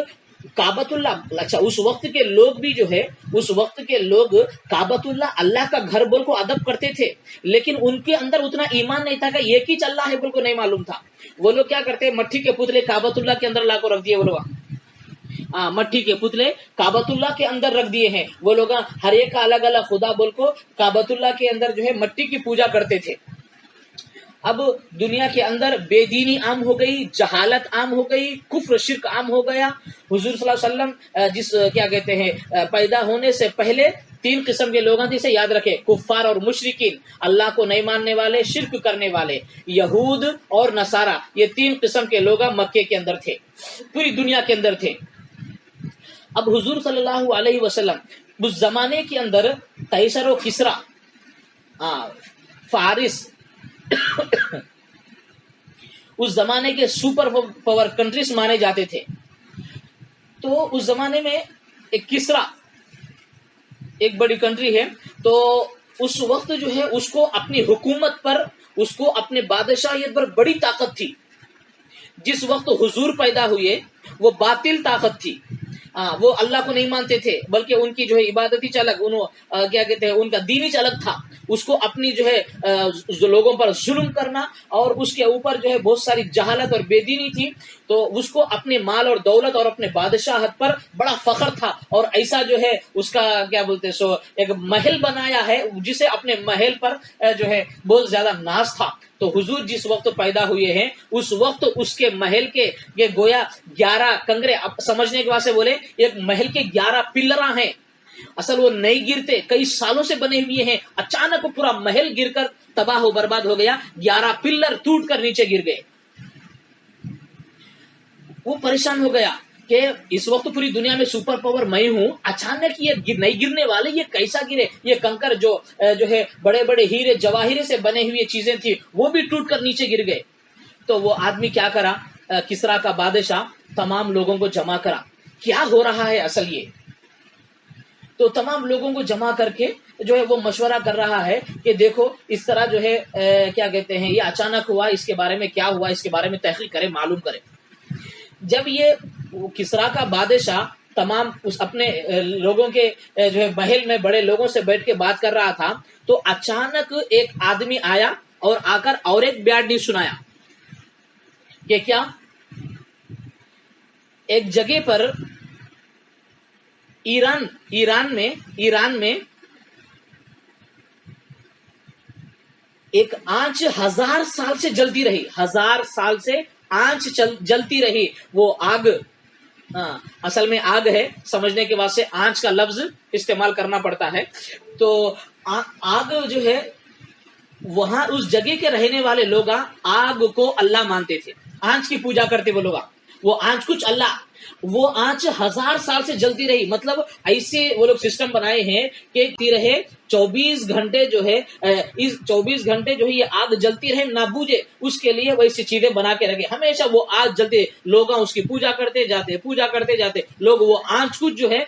کعبۃ اللہ، اچھا اس وقت کے لوگ بھی جو ہے، اس وقت کے لوگ کعبۃ اللہ کا گھر بول کو ادب کرتے تھے، لیکن ان کے اندر اتنا ایمان نہیں تھا کہ ایک ہی اللہ ہے بول کو نہیں معلوم تھا. وہ لوگ کیا کرتے، مٹی کے پتلے کعبۃ اللہ کے اندر لا کو رکھ دیے. وہ لوگ مٹی کے پتلے کعبۃ اللہ کے اندر رکھ دیے ہیں. وہ لوگ ہر ایک کا الگ الگ خدا بول کو کعبۃ اللہ کے اندر جو ہے مٹی کی پوجا کرتے تھے. اب دنیا کے اندر بے دینی عام ہو گئی، جہالت عام ہو گئی، کفر شرک عام ہو گیا. حضور صلی اللہ علیہ وسلم جس کیا کہتے ہیں پیدا ہونے سے پہلے 3 قسم کے لوگ تھے، اسے یاد رکھے، کفار اور مشرکین، اللہ کو نہیں ماننے والے، شرک کرنے والے، یہود اور نصارہ. یہ 3 قسم کے لوگ مکے کے اندر تھے، پوری دنیا کے اندر تھے. اب حضور صلی اللہ علیہ وسلم اس زمانے کے اندر قیصر و کسریٰ، فارس، اس زمانے کے سپر پاور کنٹریز مانے جاتے تھے. تو اس زمانے میں ایک کسریٰ ایک بڑی کنٹری ہے، تو اس وقت جو ہے اس کو اپنی حکومت پر، اس کو اپنے بادشاہیت پر بڑی طاقت تھی. جس وقت حضور پیدا ہوئے وہ باطل طاقت تھی، وہ اللہ کو نہیں مانتے تھے بلکہ ان کی جو ہے عبادتی چلک، کیا کہتے ہیں ان کا دینی چلک تھا. اس کو اپنی جو ہے لوگوں پر ظلم کرنا اور اس کے اوپر جو ہے بہت ساری جہالت اور بے دینی تھی. تو اس کو اپنے مال اور دولت اور اپنے بادشاہت پر بڑا فخر تھا اور ایسا جو ہے اس کا کیا بولتے سو ایک محل بنایا ہے جسے اپنے محل پر جو ہے بہت زیادہ ناز تھا. تو حضور جس وقت پیدا ہوئے ہیں اس وقت اس کے محل کے یہ گویا 11 کنگرے، اب سمجھنے کے واسطے بولے ایک محل کے 11 پلراں ہیں. اصل وہ نہیں گرتے، کئی سالوں سے بنے ہوئے ہیں، اچانک پورا محل گر کر تباہ و برباد ہو گیا، 11 پلر ٹوٹ کر نیچے گر گئے. وہ پریشان ہو گیا کہ اس وقت پوری دنیا میں سپر پاور میں ہوں، اچانک یہ نہیں گرنے والے، یہ کیسا گرے؟ یہ کنکر جو ہے بڑے بڑے ہیرے جواہرے سے بنے ہوئے چیزیں تھی وہ بھی ٹوٹ کر نیچے گر گئے. تو وہ آدمی کیا کرا، کسریٰ کا بادشاہ تمام لوگوں کو جمع کرا، کیا ہو رہا ہے اصل یہ. تو تمام لوگوں کو جمع کر کے جو ہے وہ مشورہ کر رہا ہے کہ دیکھو اس طرح جو ہے کیا کہتے ہیں یہ اچانک ہوا، اس کے بارے میں کیا ہوا، اس کے بارے میں تحقیق کرے، معلوم کرے۔ جب یہ کسرا کا بادشاہ تمام اس اپنے لوگوں کے جو ہے محل میں بڑے لوگوں سے بیٹھ کے بات کر رہا تھا، تو اچانک ایک آدمی آیا اور آ کر اور ایک بیڈ نیوز سنایا کہ کیا ایک جگہ پر ایران میں ایک آنچ 1000 سال سے جلتی رہی، 1000 سال سے آنچ جلتی رہی۔ وہ آگ، اصل میں آگ ہے، سمجھنے کے واسطے آنچ کا لفظ استعمال کرنا پڑتا ہے۔ تو آگ جو ہے وہاں اس جگہ کے رہنے والے لوگ آگ کو اللہ مانتے تھے، آنچ کی پوجا کرتے وہ لوگ، وہ آنچ کچھ اللہ، وہ آنچ 1000 سال سے جلتی رہی۔ مطلب ایسے وہ لوگ سسٹم بنائے ہیں کہ رہے 24 گھنٹے جو ہے اس 24 گھنٹے جو ہے یہ آگ جلتی رہے، نہ بوجھے، اس کے لیے ویسی چیزیں بنا کے رکھے، ہمیشہ وہ آگ جلتے، لوگ اس کی پوجا کرتے جاتے، لوگ وہ آنچ کچھ جو ہے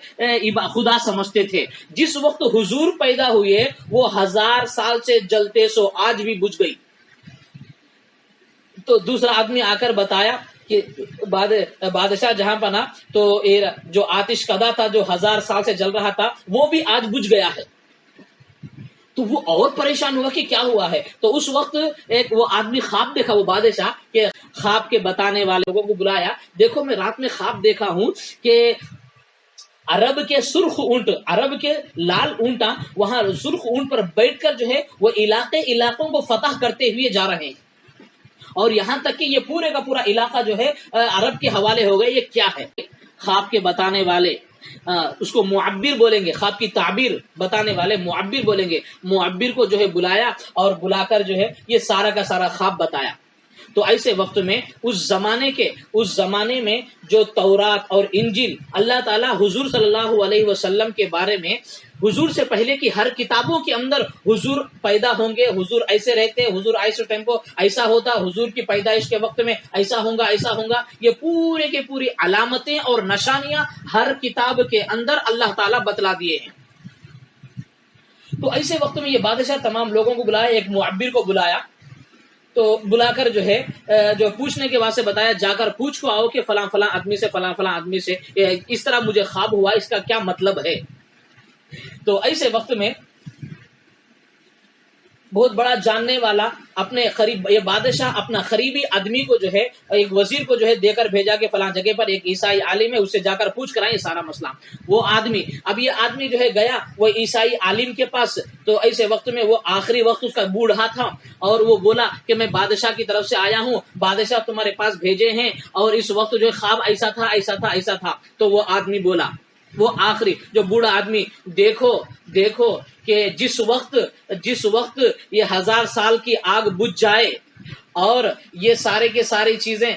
خدا سمجھتے تھے۔ جس وقت حضور پیدا ہوئے وہ 1000 سال سے جلتے سو آج بھی بجھ گئی۔ تو دوسرا آدمی آ کر بتایا کہ بادشاہ جہاں بنا تو جو آتش کدا تھا جو 1000 سال سے جل رہا تھا وہ بھی آج بجھ گیا ہے۔ تو وہ اور پریشان ہوا کہ کیا ہوا ہے۔ تو اس وقت ایک وہ آدمی خواب دیکھا، وہ بادشاہ کہ خواب کے بتانے والے لوگوں کو بلایا، دیکھو میں رات میں خواب دیکھا ہوں کہ عرب کے سرخ اونٹ، عرب کے لال اونٹاں وہاں سرخ اونٹ پر بیٹھ کر جو ہے وہ علاقوں کو فتح کرتے ہوئے جا رہے ہیں، اور یہاں تک کہ یہ پورے کا پورا علاقہ جو ہے عرب کے حوالے ہو گئے۔ یہ کیا ہے؟ خواب کے بتانے والے اس کو معبر بولیں گے، خواب کی تعبیر بتانے والے معبر بولیں گے۔ معبر کو جو ہے بلایا اور بلا کر جو ہے یہ سارا کا سارا خواب بتایا۔ تو ایسے وقت میں اس زمانے میں جو تورات اور انجیل اللہ تعالیٰ حضور صلی اللہ علیہ وسلم کے بارے میں حضور سے پہلے کی ہر کتابوں کے اندر حضور پیدا ہوں گے، حضور ایسے رہتے، حضور ایسے ٹائم کو ایسا ہوتا، حضور کی پیدائش کے وقت میں ایسا ہوگا، یہ پورے کے پوری علامتیں اور نشانیاں ہر کتاب کے اندر اللہ تعالیٰ بتلا دیے ہیں۔ تو ایسے وقت میں یہ بادشاہ تمام لوگوں کو بلایا، ایک معبر کو بلایا، تو بلا کر جو ہے جو پوچھنے کے واسطے بتایا، جا کر پوچھ کو آؤ کہ فلاں فلاں آدمی سے فلاں فلاں آدمی سے اس طرح مجھے خواب ہوا، اس کا کیا مطلب ہے۔ تو ایسے وقت میں بہت بڑا جاننے والا اپنے قریب، یہ بادشاہ اپنا قریبی آدمی کو جو ہے ایک وزیر کو جو ہے دے کر بھیجا کہ فلاں جگہ پر ایک عیسائی عالم ہے، اس سے جا کر پوچھ کر آئیں سارا مسئلہ۔ وہ آدمی، اب یہ آدمی جو ہے گیا وہ عیسائی عالم کے پاس، تو ایسے وقت میں وہ آخری وقت اس کا بوڑھا تھا، اور وہ بولا کہ میں بادشاہ کی طرف سے آیا ہوں، بادشاہ تمہارے پاس بھیجے ہیں، اور اس وقت جو ہے خواب ایسا تھا۔ تو وہ آدمی بولا، وہ آخری جو بوڑھا آدمی، دیکھو کہ جس وقت یہ 1000 سال کی آگ بجھ جائے اور یہ سارے کے ساری چیزیں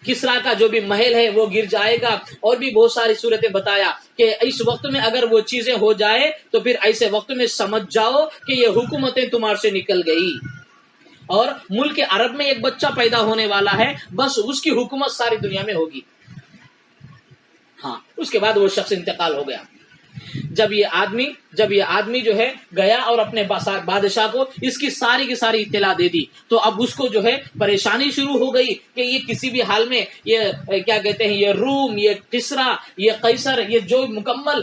کسرا کا جو بھی محل ہے وہ گر جائے گا، اور بھی بہت ساری صورتیں بتایا کہ اس وقت میں اگر وہ چیزیں ہو جائے تو پھر ایسے وقت میں سمجھ جاؤ کہ یہ حکومتیں تمہارے سے نکل گئی، اور ملک عرب میں ایک بچہ پیدا ہونے والا ہے، بس اس کی حکومت ساری دنیا میں ہوگی۔ ہاں، اس کے بعد وہ شخص انتقال ہو گیا۔ جب یہ آدمی جو ہے گیا اور اپنے بادشاہ کو اس کی ساری اطلاع دے دی، تو اب اس کو جو ہے پریشانی شروع ہو گئی کہ یہ کسی بھی حال میں یہ کیا کہتے ہیں، یہ روم، یہ کسرا، یہ قیصر، یہ جو مکمل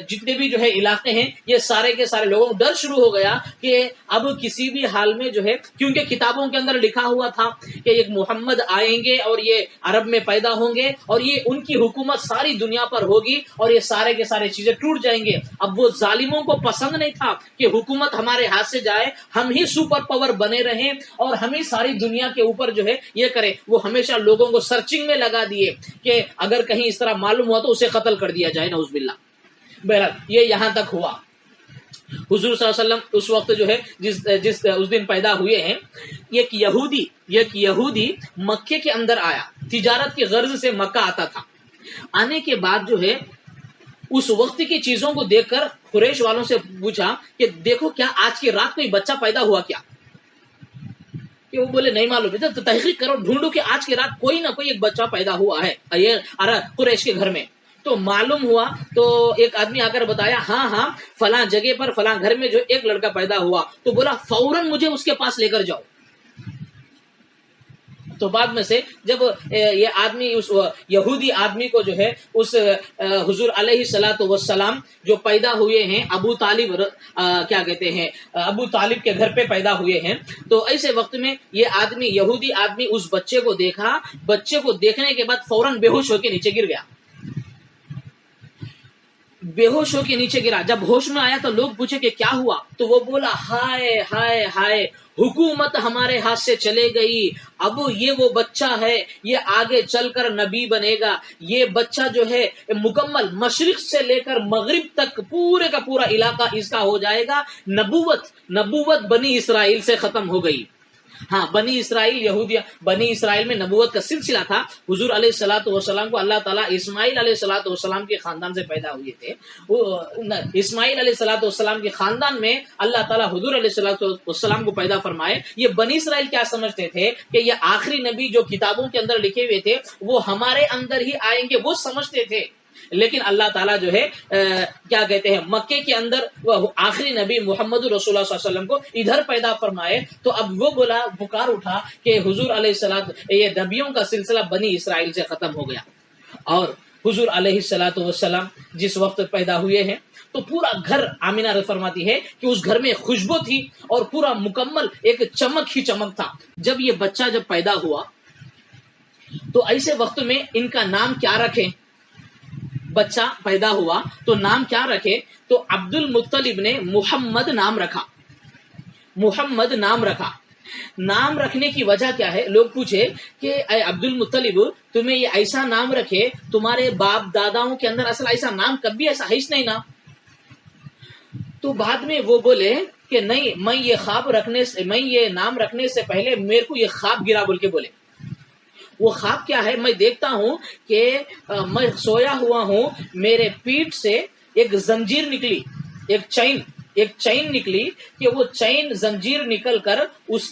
جتنے بھی جو ہے علاقے ہیں، یہ سارے کے سارے لوگوں کو ڈر شروع ہو گیا کہ اب کسی بھی حال میں جو ہے، کیونکہ کتابوں کے اندر لکھا ہوا تھا کہ ایک محمد آئیں گے اور یہ عرب میں پیدا ہوں گے، اور یہ ان کی حکومت ساری دنیا پر ہوگی، اور یہ سارے کے سارے چیزیں ٹوٹ جائیں گے۔ اب وہ ظالموں کو پسند نہیں تھا کہ حکومت ہمارے ہاتھ سے جائے، ہم ہی سپر پاور بنے رہیں اور ہم ہی ساری دنیا کے اوپر جو ہے یہ کرے۔ وہ ہمیشہ لوگوں کو سرچنگ میں لگا دیے کہ اگر کہیں اس طرح معلوم ہوا تو اسے قتل کر دیا جائے، نعوذ باللہ۔ بہرحال یہ یہاں تک ہوا۔ حضور صلی اللہ علیہ وسلم اس وقت جو ہے جس اس دن پیدا ہوئے ہیں، ایک یہودی مکے کے اندر آیا، تجارت کی غرض سے مکہ آتا تھا۔ آنے کے بعد جو ہے اس وقت کی چیزوں کو دیکھ کر قریش والوں سے پوچھا کہ دیکھو کیا آج کی رات کوئی بچہ پیدا ہوا کیا؟ کہ وہ بولے نہیں معلوم، تو تحقیق کرو، ڈھونڈو کہ آج کی رات کوئی نہ کوئی ایک بچہ پیدا ہوا ہے قریش کے گھر میں۔ تو معلوم ہوا تو ایک آدمی آ کر بتایا ہاں فلاں جگہ پر فلاں گھر میں جو ایک لڑکا پیدا ہوا، تو بولا فوراً مجھے اس کے پاس لے کر جاؤ۔ تو بعد میں سے جب یہ آدمی اس یہودی آدمی کو جو ہے اس حضور علیہ الصلوۃ والسلام جو پیدا ہوئے ہیں ابو طالب کیا کہتے ہیں ابو طالب کے گھر پہ پیدا ہوئے ہیں، تو ایسے وقت میں یہ آدمی یہودی آدمی اس بچے کو دیکھا، بچے کو دیکھنے کے بعد فوراً بے ہوش ہو کے نیچے گر گیا، بے ہوش ہو کے نیچے گرا۔ جب ہوش میں آیا تو لوگ پوچھے کہ کیا ہوا، تو وہ بولا ہائے ہائے ہائے، حکومت ہمارے ہاتھ سے چلے گئی، اب یہ وہ بچہ ہے، یہ آگے چل کر نبی بنے گا، یہ بچہ جو ہے مکمل مشرق سے لے کر مغرب تک پورے کا پورا علاقہ اس کا ہو جائے گا، نبوت بنی اسرائیل سے ختم ہو گئی۔ ہاں، بنی اسرائیل یہودیہ بنی اسرائیل میں نبوت کا سلسلہ تھا۔ حضور علیہ الصلوۃ والسلام کو اللہ تعالیٰ اسماعیل علیہ الصلوۃ والسلام کے خاندان سے پیدا ہوئے تھے۔ وہ اسماعیل علیہ الصلوۃ والسلام کے خاندان میں اللہ تعالیٰ حضور علیہ الصلوۃ والسلام کو پیدا فرمائے۔ یہ بنی اسرائیل کیا سمجھتے تھے کہ یہ آخری نبی جو کتابوں کے اندر لکھے ہوئے تھے وہ ہمارے اندر ہی آئیں گے، وہ سمجھتے تھے، لیکن اللہ تعالیٰ جو ہے کیا کہتے ہیں مکے کے اندر وہ آخری نبی محمد رسول اللہ صلی اللہ علیہ وسلم کو ادھر پیدا فرمائے، تو اب وہ بولا پکار اٹھا کہ حضور علیہ السلام یہ نبیوں کا سلسلہ بنی اسرائیل سے ختم ہو گیا۔ اور حضور علیہ الصلوۃ والسلام جس وقت پیدا ہوئے ہیں تو پورا گھر، آمینہ فرماتی ہے کہ اس گھر میں خوشبو تھی اور پورا مکمل ایک چمک ہی چمک تھا۔ جب یہ بچہ جب پیدا ہوا تو ایسے وقت میں ان کا نام کیا رکھیں؟ بچہ پیدا ہوا تو نام کیا رکھے؟ تو عبد المطلب نے محمد نام رکھا، محمد نام رکھا۔ نام رکھنے کی وجہ کیا ہے؟ لوگ پوچھے کہ اے عبد المطلب تمہیں یہ ایسا نام رکھے، تمہارے باپ داداؤں کے اندر اصل ایسا نام کبھی ایسا ہے نہیں نا؟ تو بعد میں وہ بولے کہ نہیں، میں یہ نام رکھنے سے پہلے میرے کو یہ خواب گرا بول کے بولے۔ وہ خواب کیا ہے؟ میں دیکھتا ہوں کہ میں سویا ہوا ہوں، میرے پیٹھ سے ایک زنجیر نکلی، ایک چین نکلی، کہ وہ چین زنجیر نکل کر اس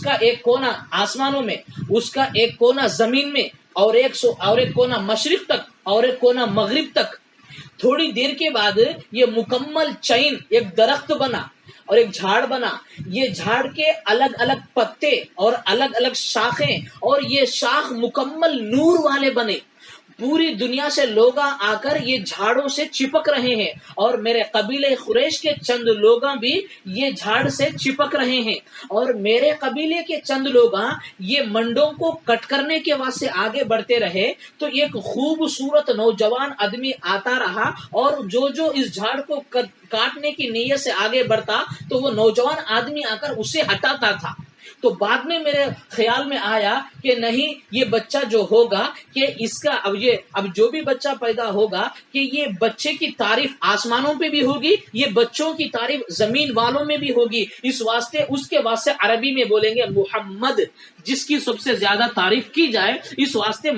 کا ایک کونا آسمانوں میں، اس کا ایک کونا زمین میں، اور ایک کونا مشرق تک اور ایک کونا مغرب تک۔ تھوڑی دیر کے بعد یہ مکمل چین ایک درخت بنا اور ایک جھاڑ بنا۔ یہ جھاڑ کے الگ الگ پتے اور الگ الگ شاخیں، اور یہ شاخ مکمل نور والے بنے۔ پوری دنیا سے لوگ آ کر یہ جھاڑوں سے چپک رہے ہیں، اور میرے قبیلے قریش کے چند لوگ بھی یہ جھاڑ سے چپک رہے ہیں، اور میرے قبیلے کے چند لوگ یہ منڈوں کو کٹ کرنے کے واسطے آگے بڑھتے رہے۔ تو ایک خوبصورت نوجوان آدمی آتا رہا، اور جو اس جھاڑ کو کاٹنے کی نیت سے آگے بڑھتا تو وہ نوجوان آدمی آ کر اسے ہٹاتا تھا۔ تو بعد میں میرے خیال میں آیا کہ نہیں، یہ بچہ جو ہوگا کہ اس کا اب جو بھی بچہ پیدا ہوگا کہ یہ بچے کی تعریف آسمانوں پہ بھی ہوگی، یہ بچوں کی تعریف زمین والوں میں بھی ہوگی، اس کے واسطے عربی میں بولیں گے محمد، جس کی سب سے زیادہ تعریف کی جائے، اس واسطے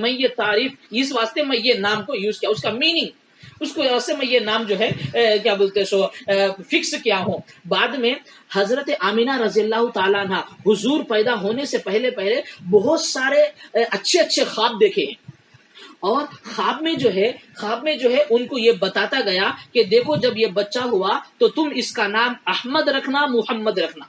میں یہ نام کو یوز کیا، اس کا میننگ، اس کو ایسے میں یہ نام جو ہے کیا بولتے سو فکس کیا ہوں۔ بعد میں حضرت آمینہ رضی اللہ تعالیٰ عنہ حضور پیدا ہونے سے پہلے بہت سارے اچھے خواب دیکھے ہیں، اور خواب میں جو ہے ان کو یہ بتاتا گیا کہ دیکھو جب یہ بچہ ہوا تو تم اس کا نام احمد رکھنا، محمد رکھنا،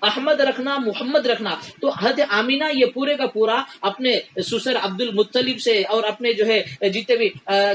احمد رکھنا، محمد رکھنا۔ تو حضرت آمینہ یہ پورے کا پورا اپنے سسر عبد المطلب سے اور اپنے جو ہے جتنے بھی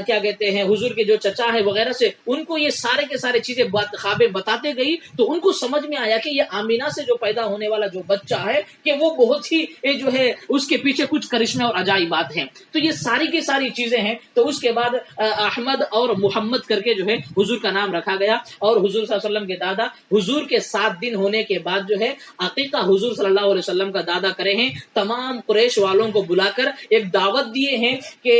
کیا کہتے ہیں حضور کے جو چچا ہے وغیرہ سے ان کو یہ سارے کے سارے چیزیں خوابیں بتاتے گئی، تو ان کو سمجھ میں آیا کہ یہ آمینہ سے جو پیدا ہونے والا جو بچہ ہے کہ وہ بہت ہی جو ہے اس کے پیچھے کچھ کرشمے اور عجائبات ہیں۔ تو یہ ساری کی ساری چیزیں ہیں۔ تو اس کے بعد احمد اور محمد کر کے جو ہے حضور کا نام رکھا گیا، اور حضور صلی اللہ علیہ وسلم کے دادا حضور کے 7 دن ہونے کے بعد جو ہے عقیقہ حضور صلی اللہ علیہ وسلم کا دادا کرے ہیں، تمام قریش والوں کو بلا کر ایک دعوت دیے ہیں کہ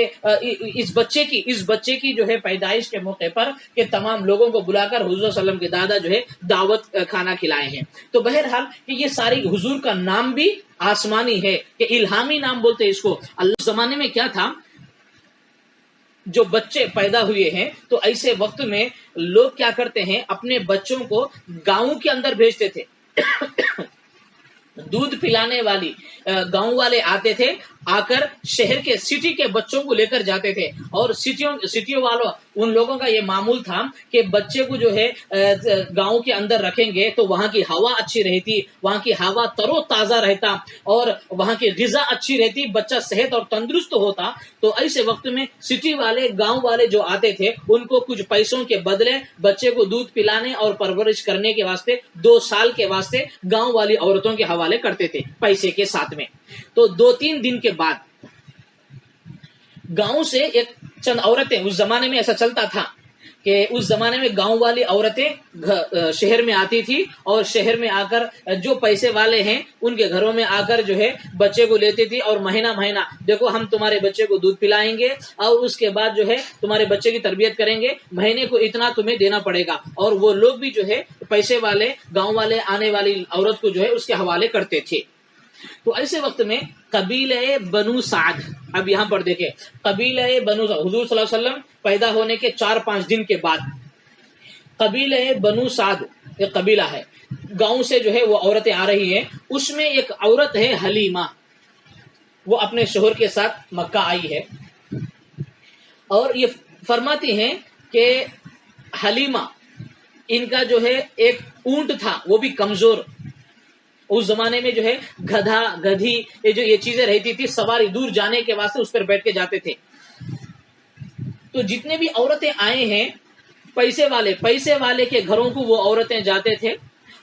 اس بچے کی جو ہے پیدائش کے موقع پر کہ تمام لوگوں کو بلا کر حضور صلی اللہ علیہ وسلم کے دادا جو ہے دعوت کھانا کھلائے ہیں۔ تو بہرحال کہ یہ ساری حضور کا نام بھی آسمانی ہے، کہ الہامی نام بولتے اس کو۔ اللہ زمانے میں کیا تھا، جو بچے پیدا ہوئے ہیں تو ایسے وقت میں لوگ کیا کرتے ہیں، اپنے بچوں کو گاؤں کے اندر بھیجتے تھے۔ دودھ پلانے والی گاؤں والے آتے تھے، آ کر شہر کے سٹی کے بچوں کو لے کر جاتے تھے، اور سٹیوں والوں ان لوگوں کا یہ معمول تھا کہ بچے کو جو ہے گاؤں کے اندر رکھیں گے تو وہاں کی ہوا اچھی رہتی، وہاں کی ہوا تر و تازہ رہتا، اور وہاں کی غذا اچھی رہتی، بچہ صحت اور تندرست ہوتا۔ تو ایسے وقت میں سٹی والے، گاؤں والے جو آتے تھے ان کو کچھ پیسوں کے بدلے بچے کو دودھ پلانے اور پرورش کرنے کے واسطے 2 سال کے واسطے گاؤں والی عورتوں کے حوالے کرتے تھے پیسے کے ساتھ میں۔ تو 2-3 دن کے بعد گاؤں سے ایک چند عورتیں، اس زمانے میں ایسا چلتا تھا کہ اس زمانے میں گاؤں والی عورتیں شہر میں آتی تھی، اور شہر میں آ کر جو پیسے والے ہیں ان کے گھروں میں آ کر جو ہے بچے کو لیتی تھی، اور مہینہ مہینہ دیکھو ہم تمہارے بچے کو دودھ پلائیں گے اور اس کے بعد جو ہے تمہارے بچے کی تربیت کریں گے، مہینے کو اتنا تمہیں دینا پڑے گا۔ اور وہ لوگ بھی جو ہے پیسے والے گاؤں والے آنے والی عورت کو جو ہے اس کے حوالے کرتے تھے۔ تو ایسے وقت میں قبیلہ بنو سعد، اب یہاں پر دیکھیں قبیلہ بنو سعد، حضور صلی اللہ علیہ وسلم پیدا ہونے کے 4-5 دن کے بعد قبیلہ بنو سعد ایک قبیلہ ہے، گاؤں سے جو ہے وہ عورتیں آ رہی ہیں، اس میں ایک عورت ہے حلیمہ، وہ اپنے شوہر کے ساتھ مکہ آئی ہے، اور یہ فرماتی ہیں کہ حلیمہ ان کا جو ہے ایک اونٹ تھا، وہ بھی کمزور، اس زمانے میں جو ہے گدھا گدھی یہ چیزیں رہتی تھی، سواری دور جانے کے واسطے اس پر بیٹھ کے جاتے تھے۔ تو جتنے بھی عورتیں آئے ہیں پیسے والے کے گھروں کو وہ عورتیں جاتے تھے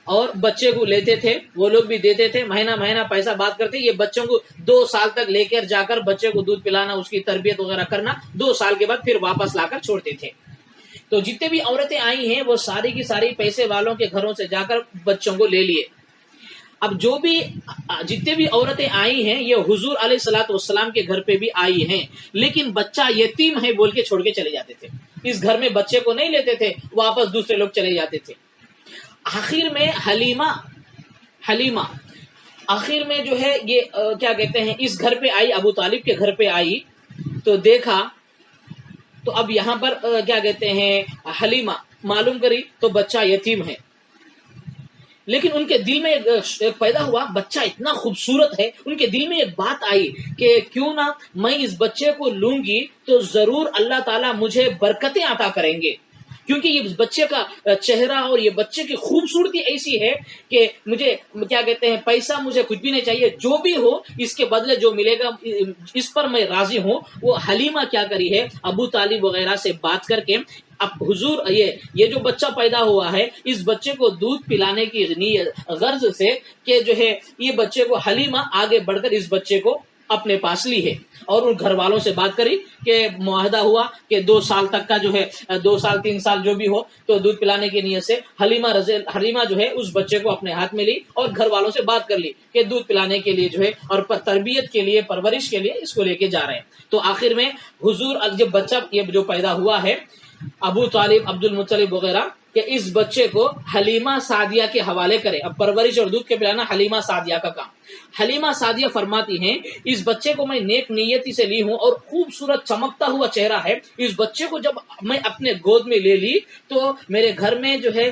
اور بچے کو لیتے تھے، وہ لوگ بھی دیتے تھے، مہینہ مہینہ پیسہ بات کرتے، یہ بچوں کو 2 سال تک لے کر جا کر بچے کو دودھ پلانا، اس کی تربیت وغیرہ کرنا، 2 سال کے بعد پھر واپس لا کر چھوڑتے تھے۔ تو جتنے بھی عورتیں آئی ہیں وہ ساری کی ساری پیسے والوں کے گھروں سے جا کر بچوں کو لے لیے۔ اب جو بھی جتنے بھی عورتیں آئی ہیں یہ حضور علیہ الصلوۃ والسلام کے گھر پہ بھی آئی ہیں، لیکن بچہ یتیم ہے بول کے چھوڑ کے چلے جاتے تھے، اس گھر میں بچے کو نہیں لیتے تھے، واپس دوسرے لوگ چلے جاتے تھے۔ آخر میں حلیمہ آخر میں جو ہے یہ کیا کہتے ہیں اس گھر پہ آئی، ابو طالب کے گھر پہ آئی، تو دیکھا تو اب یہاں پر کیا کہتے ہیں حلیمہ معلوم کری تو بچہ یتیم ہے، لیکن ان کے دل میں ایک پیدا ہوا، بچہ اتنا خوبصورت ہے، ان کے دل میں ایک بات آئی کہ کیوں نہ میں اس بچے کو لوں گی تو ضرور اللہ تعالیٰ مجھے برکتیں عطا کریں گے، کیونکہ یہ بچے کا چہرہ اور یہ بچے کی خوبصورتی ایسی ہے کہ مجھے کیا کہتے ہیں پیسہ مجھے کچھ بھی نہیں چاہیے، جو بھی ہو اس کے بدلے جو ملے گا اس پر میں راضی ہوں۔ وہ حلیمہ کیا کری ہے، ابو طالب وغیرہ سے بات کر کے اب حضور یہ جو بچہ پیدا ہوا ہے اس بچے کو دودھ پلانے کی غرض سے کہ جو ہے یہ بچے کو حلیمہ آگے بڑھ کر اس بچے کو اپنے پاس لی ہے، اور ان گھر والوں سے بات کری کہ معاہدہ ہوا کہ 2 سال تک کا جو ہے 2 سال 3 سال جو بھی ہو تو دودھ پلانے کی نیت سے حلیمہ جو ہے اس بچے کو اپنے ہاتھ میں لی اور گھر والوں سے بات کر لی کہ دودھ پلانے کے لیے جو ہے اور تربیت کے لیے پرورش کے لیے اس کو لے کے جا رہے ہیں۔ تو آخر میں حضور جب بچہ یہ جو پیدا ہوا ہے ابو طالب، عبد المطلب وغیرہ کہ اس بچے کو حلیمہ سعدیہ کے حوالے کرے، اب پرورش اور دودھ کے پلانا حلیمہ سعدیہ کا کام۔ حلیمہ سعدیہ فرماتی ہیں اس بچے کو میں نیک نیتی سے لی ہوں اور خوبصورت چمکتا ہوا چہرہ ہے، اس بچے کو جب میں اپنے گود میں لے لی تو میرے گھر میں جو ہے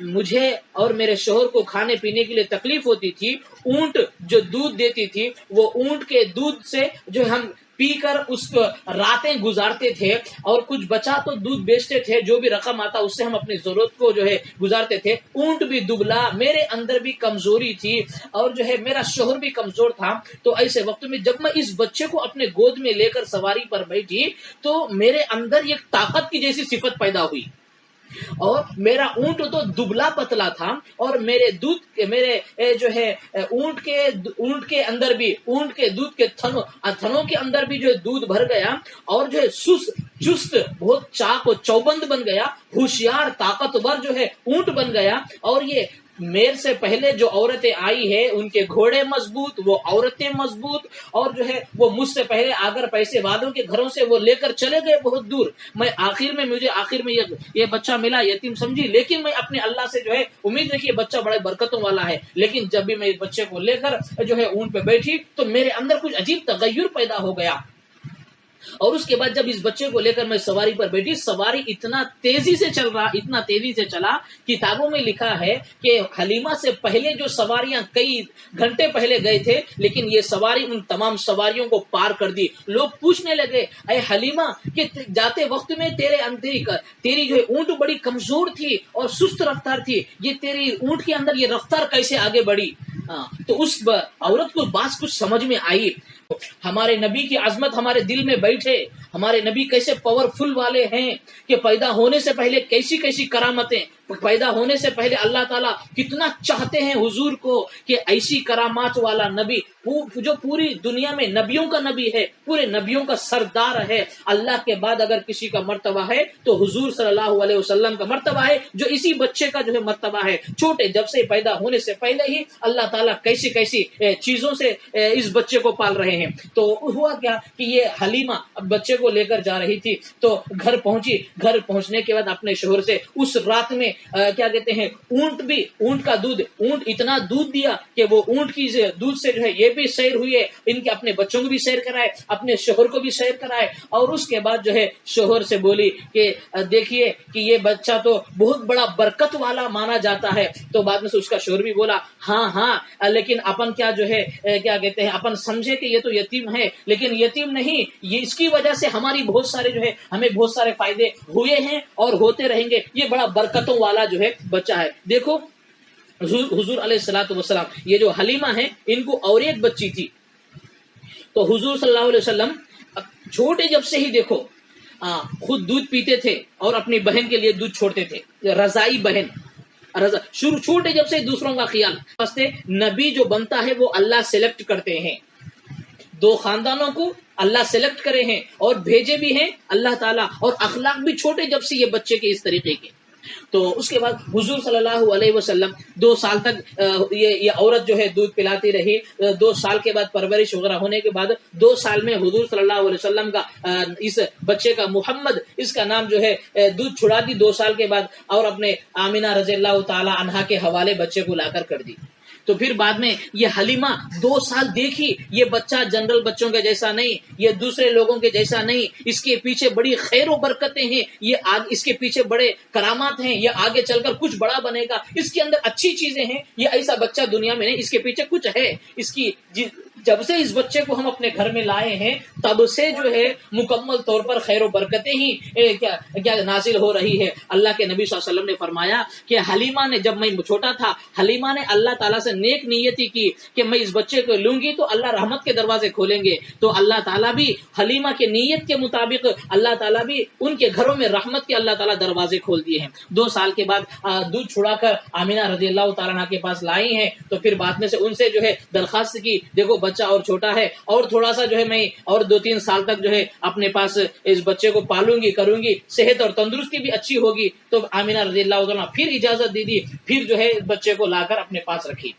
مجھے اور میرے شوہر کو کھانے پینے کے لیے تکلیف ہوتی تھی، اونٹ جو دودھ دیتی تھی وہ اونٹ کے دودھ سے جو ہم پی کر اس کو راتیں گزارتے تھے، اور کچھ بچا تو دودھ بیچتے تھے، جو بھی رقم آتا اس سے ہم اپنی ضرورت کو جو ہے گزارتے تھے۔ اونٹ بھی دبلا، میرے اندر بھی کمزوری تھی، اور جو ہے میرا شوہر بھی کمزور تھا۔ تو ایسے وقت میں جب میں اس بچے کو اپنے گود میں لے کر سواری پر بیٹھی تو میرے اندر ایک طاقت کی جیسی صفت پیدا ہوئی، اور میرا اونٹ تو دبلا پتلا تھا، اور میرے جو ہے اونٹ کے اندر بھی اونٹ کے دودھ کے تھنوں کے اندر بھی جو ہے دودھ بھر گیا، اور جو ہے چست بہت چاق و چوبند بن گیا، ہوشیار طاقتور جو ہے اونٹ بن گیا۔ اور یہ میرے سے پہلے جو عورتیں آئی ہیں ان کے گھوڑے مضبوط، وہ عورتیں مضبوط، اور جو ہے وہ مجھ سے پہلے اگر پیسے والوں کے گھروں سے وہ لے کر چلے گئے بہت دور، مجھے آخر میں یہ بچہ ملا، یتیم سمجھی، لیکن میں اپنے اللہ سے جو ہے امید رکھی بچہ بڑے برکتوں والا ہے، لیکن جب بھی میں اس بچے کو لے کر جو ہے اونٹ پہ بیٹھی تو میرے اندر کچھ عجیب تغیر پیدا ہو گیا، اور اس کے بعد جب اس بچے کو لے کر میں سواری پر بیٹھی، سواری اتنا تیزی سے چلا، کتابوں میں لکھا ہے کہ حلیمہ سے پہلے جو سواریاں کئی گھنٹے پہلے گئے تھے، لیکن یہ سواری ان تمام سواریوں کو پار کر دی۔ لوگ پوچھنے لگے، اے حلیمہ کہ جاتے وقت میں تیری جو اونٹ بڑی کمزور تھی اور سست رفتار تھی، یہ تیری اونٹ کے اندر یہ رفتار کیسے آگے بڑھی؟ تو اس عورت کو بات کچھ سمجھ میں آئی۔ ہمارے نبی کی عظمت ہمارے دل میں بیٹھے، ہمارے نبی کیسے پاورفل والے ہیں کہ پیدا ہونے سے پہلے کیسی کیسی کرامتیں، پیدا ہونے سے پہلے اللہ تعالیٰ کتنا چاہتے ہیں حضور کو کہ ایسی کرامات والا نبی جو پوری دنیا میں نبیوں کا نبی ہے، پورے نبیوں کا سردار ہے۔ اللہ کے بعد اگر کسی کا مرتبہ ہے تو حضور صلی اللہ علیہ وسلم کا مرتبہ ہے، جو اسی بچے کا جو ہے مرتبہ ہے۔ چھوٹے جب سے پیدا ہونے سے پہلے ہی اللہ تعالیٰ کیسی کیسی چیزوں سے اس بچے کو پال رہے ہیں۔ تو ہوا کیا کہ یہ حلیمہ بچے کو لے کر جا رہی تھی تو گھر پہنچی۔ گھر پہنچنے کے بعد اپنے شوہر سے اس رات میں کیا کہتے ہیں، اونٹ کا دودھ، اونٹ اتنا دودھ دیا کہ وہ اونٹ کی دودھ سے جو ہے یہ بھی سیر ہوئی ہے، ان کے اپنے بچوں کو بھی سیر کرائے، اپنے شوہر کو بھی سیر کرائے۔ اور اس کے بعد جو ہے شوہر سے بولی کہ دیکھیے کہ یہ بچہ تو بہت بڑا برکت والا مانا جاتا ہے۔ تو بعد میں سے اس کا شوہر بھی بولا ہاں لیکن اپن کیا جو ہے کیا کہتے ہیں، اپن سمجھے کہ یہ تو یتیم ہے، لیکن یتیم نہیں، یہ اس کی وجہ سے ہماری بہت سارے جو ہے ہمیں بہت سارے فائدے ہوئے ہیں اور ہوتے رہیں گے، یہ بڑا برکتوں والا جو ہے بچہ ہے۔ دیکھو حضور علیہ الصلوۃ والسلام، یہ جو حلیمہ ہیں ان کو اور ایک بچی تھی، تو حضور صلی اللہ علیہ وسلم چھوٹے جب سے ہی دیکھو خود دودھ پیتے تھے اور اپنی بہن کے لیے دودھ چھوڑتے تھے، رضائی بہن، شروع چھوٹے جب سے دوسروں کا خیال۔ نبی جو بنتا ہے وہ اللہ سلیکٹ کرتے ہیں، دو خاندانوں کو اللہ سلیکٹ کرے ہیں اور بھیجے بھی ہیں اللہ تعالیٰ، اور اخلاق بھی چھوٹے جب سے یہ بچے کے اس طریقے کے۔ تو اس کے بعد حضور صلی اللہ علیہ وسلم 2 سال تک یہ عورت جو ہے دودھ پلاتی رہی۔ 2 سال کے بعد پرورش وغیرہ ہونے کے بعد 2 سال میں حضور صلی اللہ علیہ وسلم کا اس بچے کا محمد اس کا نام جو ہے دودھ چھڑا دی 2 سال کے بعد، اور اپنے آمینہ رضی اللہ تعالی عنہا کے حوالے بچے کو لا کر دی۔ تو پھر بعد میں یہ حلیمہ 2 سال دیکھی، یہ بچہ جنرل بچوں کے جیسا نہیں، یہ دوسرے لوگوں کے جیسا نہیں، اس کے پیچھے بڑی خیر و برکتیں ہیں، اس کے پیچھے بڑے کرامات ہیں، یہ آگے چل کر کچھ بڑا بنے گا، اس کے اندر اچھی چیزیں ہیں، یہ ایسا بچہ دنیا میں نہیں، اس کے پیچھے کچھ ہے۔ اس کی جب سے اس بچے کو ہم اپنے گھر میں لائے ہیں تب سے جو ہے مکمل طور پر خیر و برکتیں ہی کیا نازل ہو رہی ہے۔ اللہ کے نبی صلی اللہ علیہ وسلم نے فرمایا کہ حلیمہ نے، جب میں چھوٹا تھا، حلیمہ نے اللہ تعالیٰ سے نیک نیتی کی کہ میں اس بچے کو لوں گی تو اللہ رحمت کے دروازے کھولیں گے، تو اللہ تعالیٰ بھی حلیمہ کے نیت کے مطابق اللہ تعالیٰ بھی ان کے گھروں میں رحمت کے اللہ تعالیٰ دروازے کھول دیے ہیں۔ 2 سال کے بعد دودھ چھڑا کر آمینہ رضی اللہ تعالیٰ عنہ کے پاس لائی ہیں، تو پھر بعد میں سے ان سے جو ہے درخواست کی، دیکھو بچہ اور چھوٹا ہے، اور تھوڑا سا جو ہے میں اور 2-3 سال تک جو ہے اپنے پاس اس بچے کو پالوں گی، کروں گی، صحت اور تندرستی بھی اچھی ہوگی۔ تو آمینہ رضی اللہ عنہ پھر اجازت دی، پھر جو ہے بچے کو لا کر اپنے پاس رکھی۔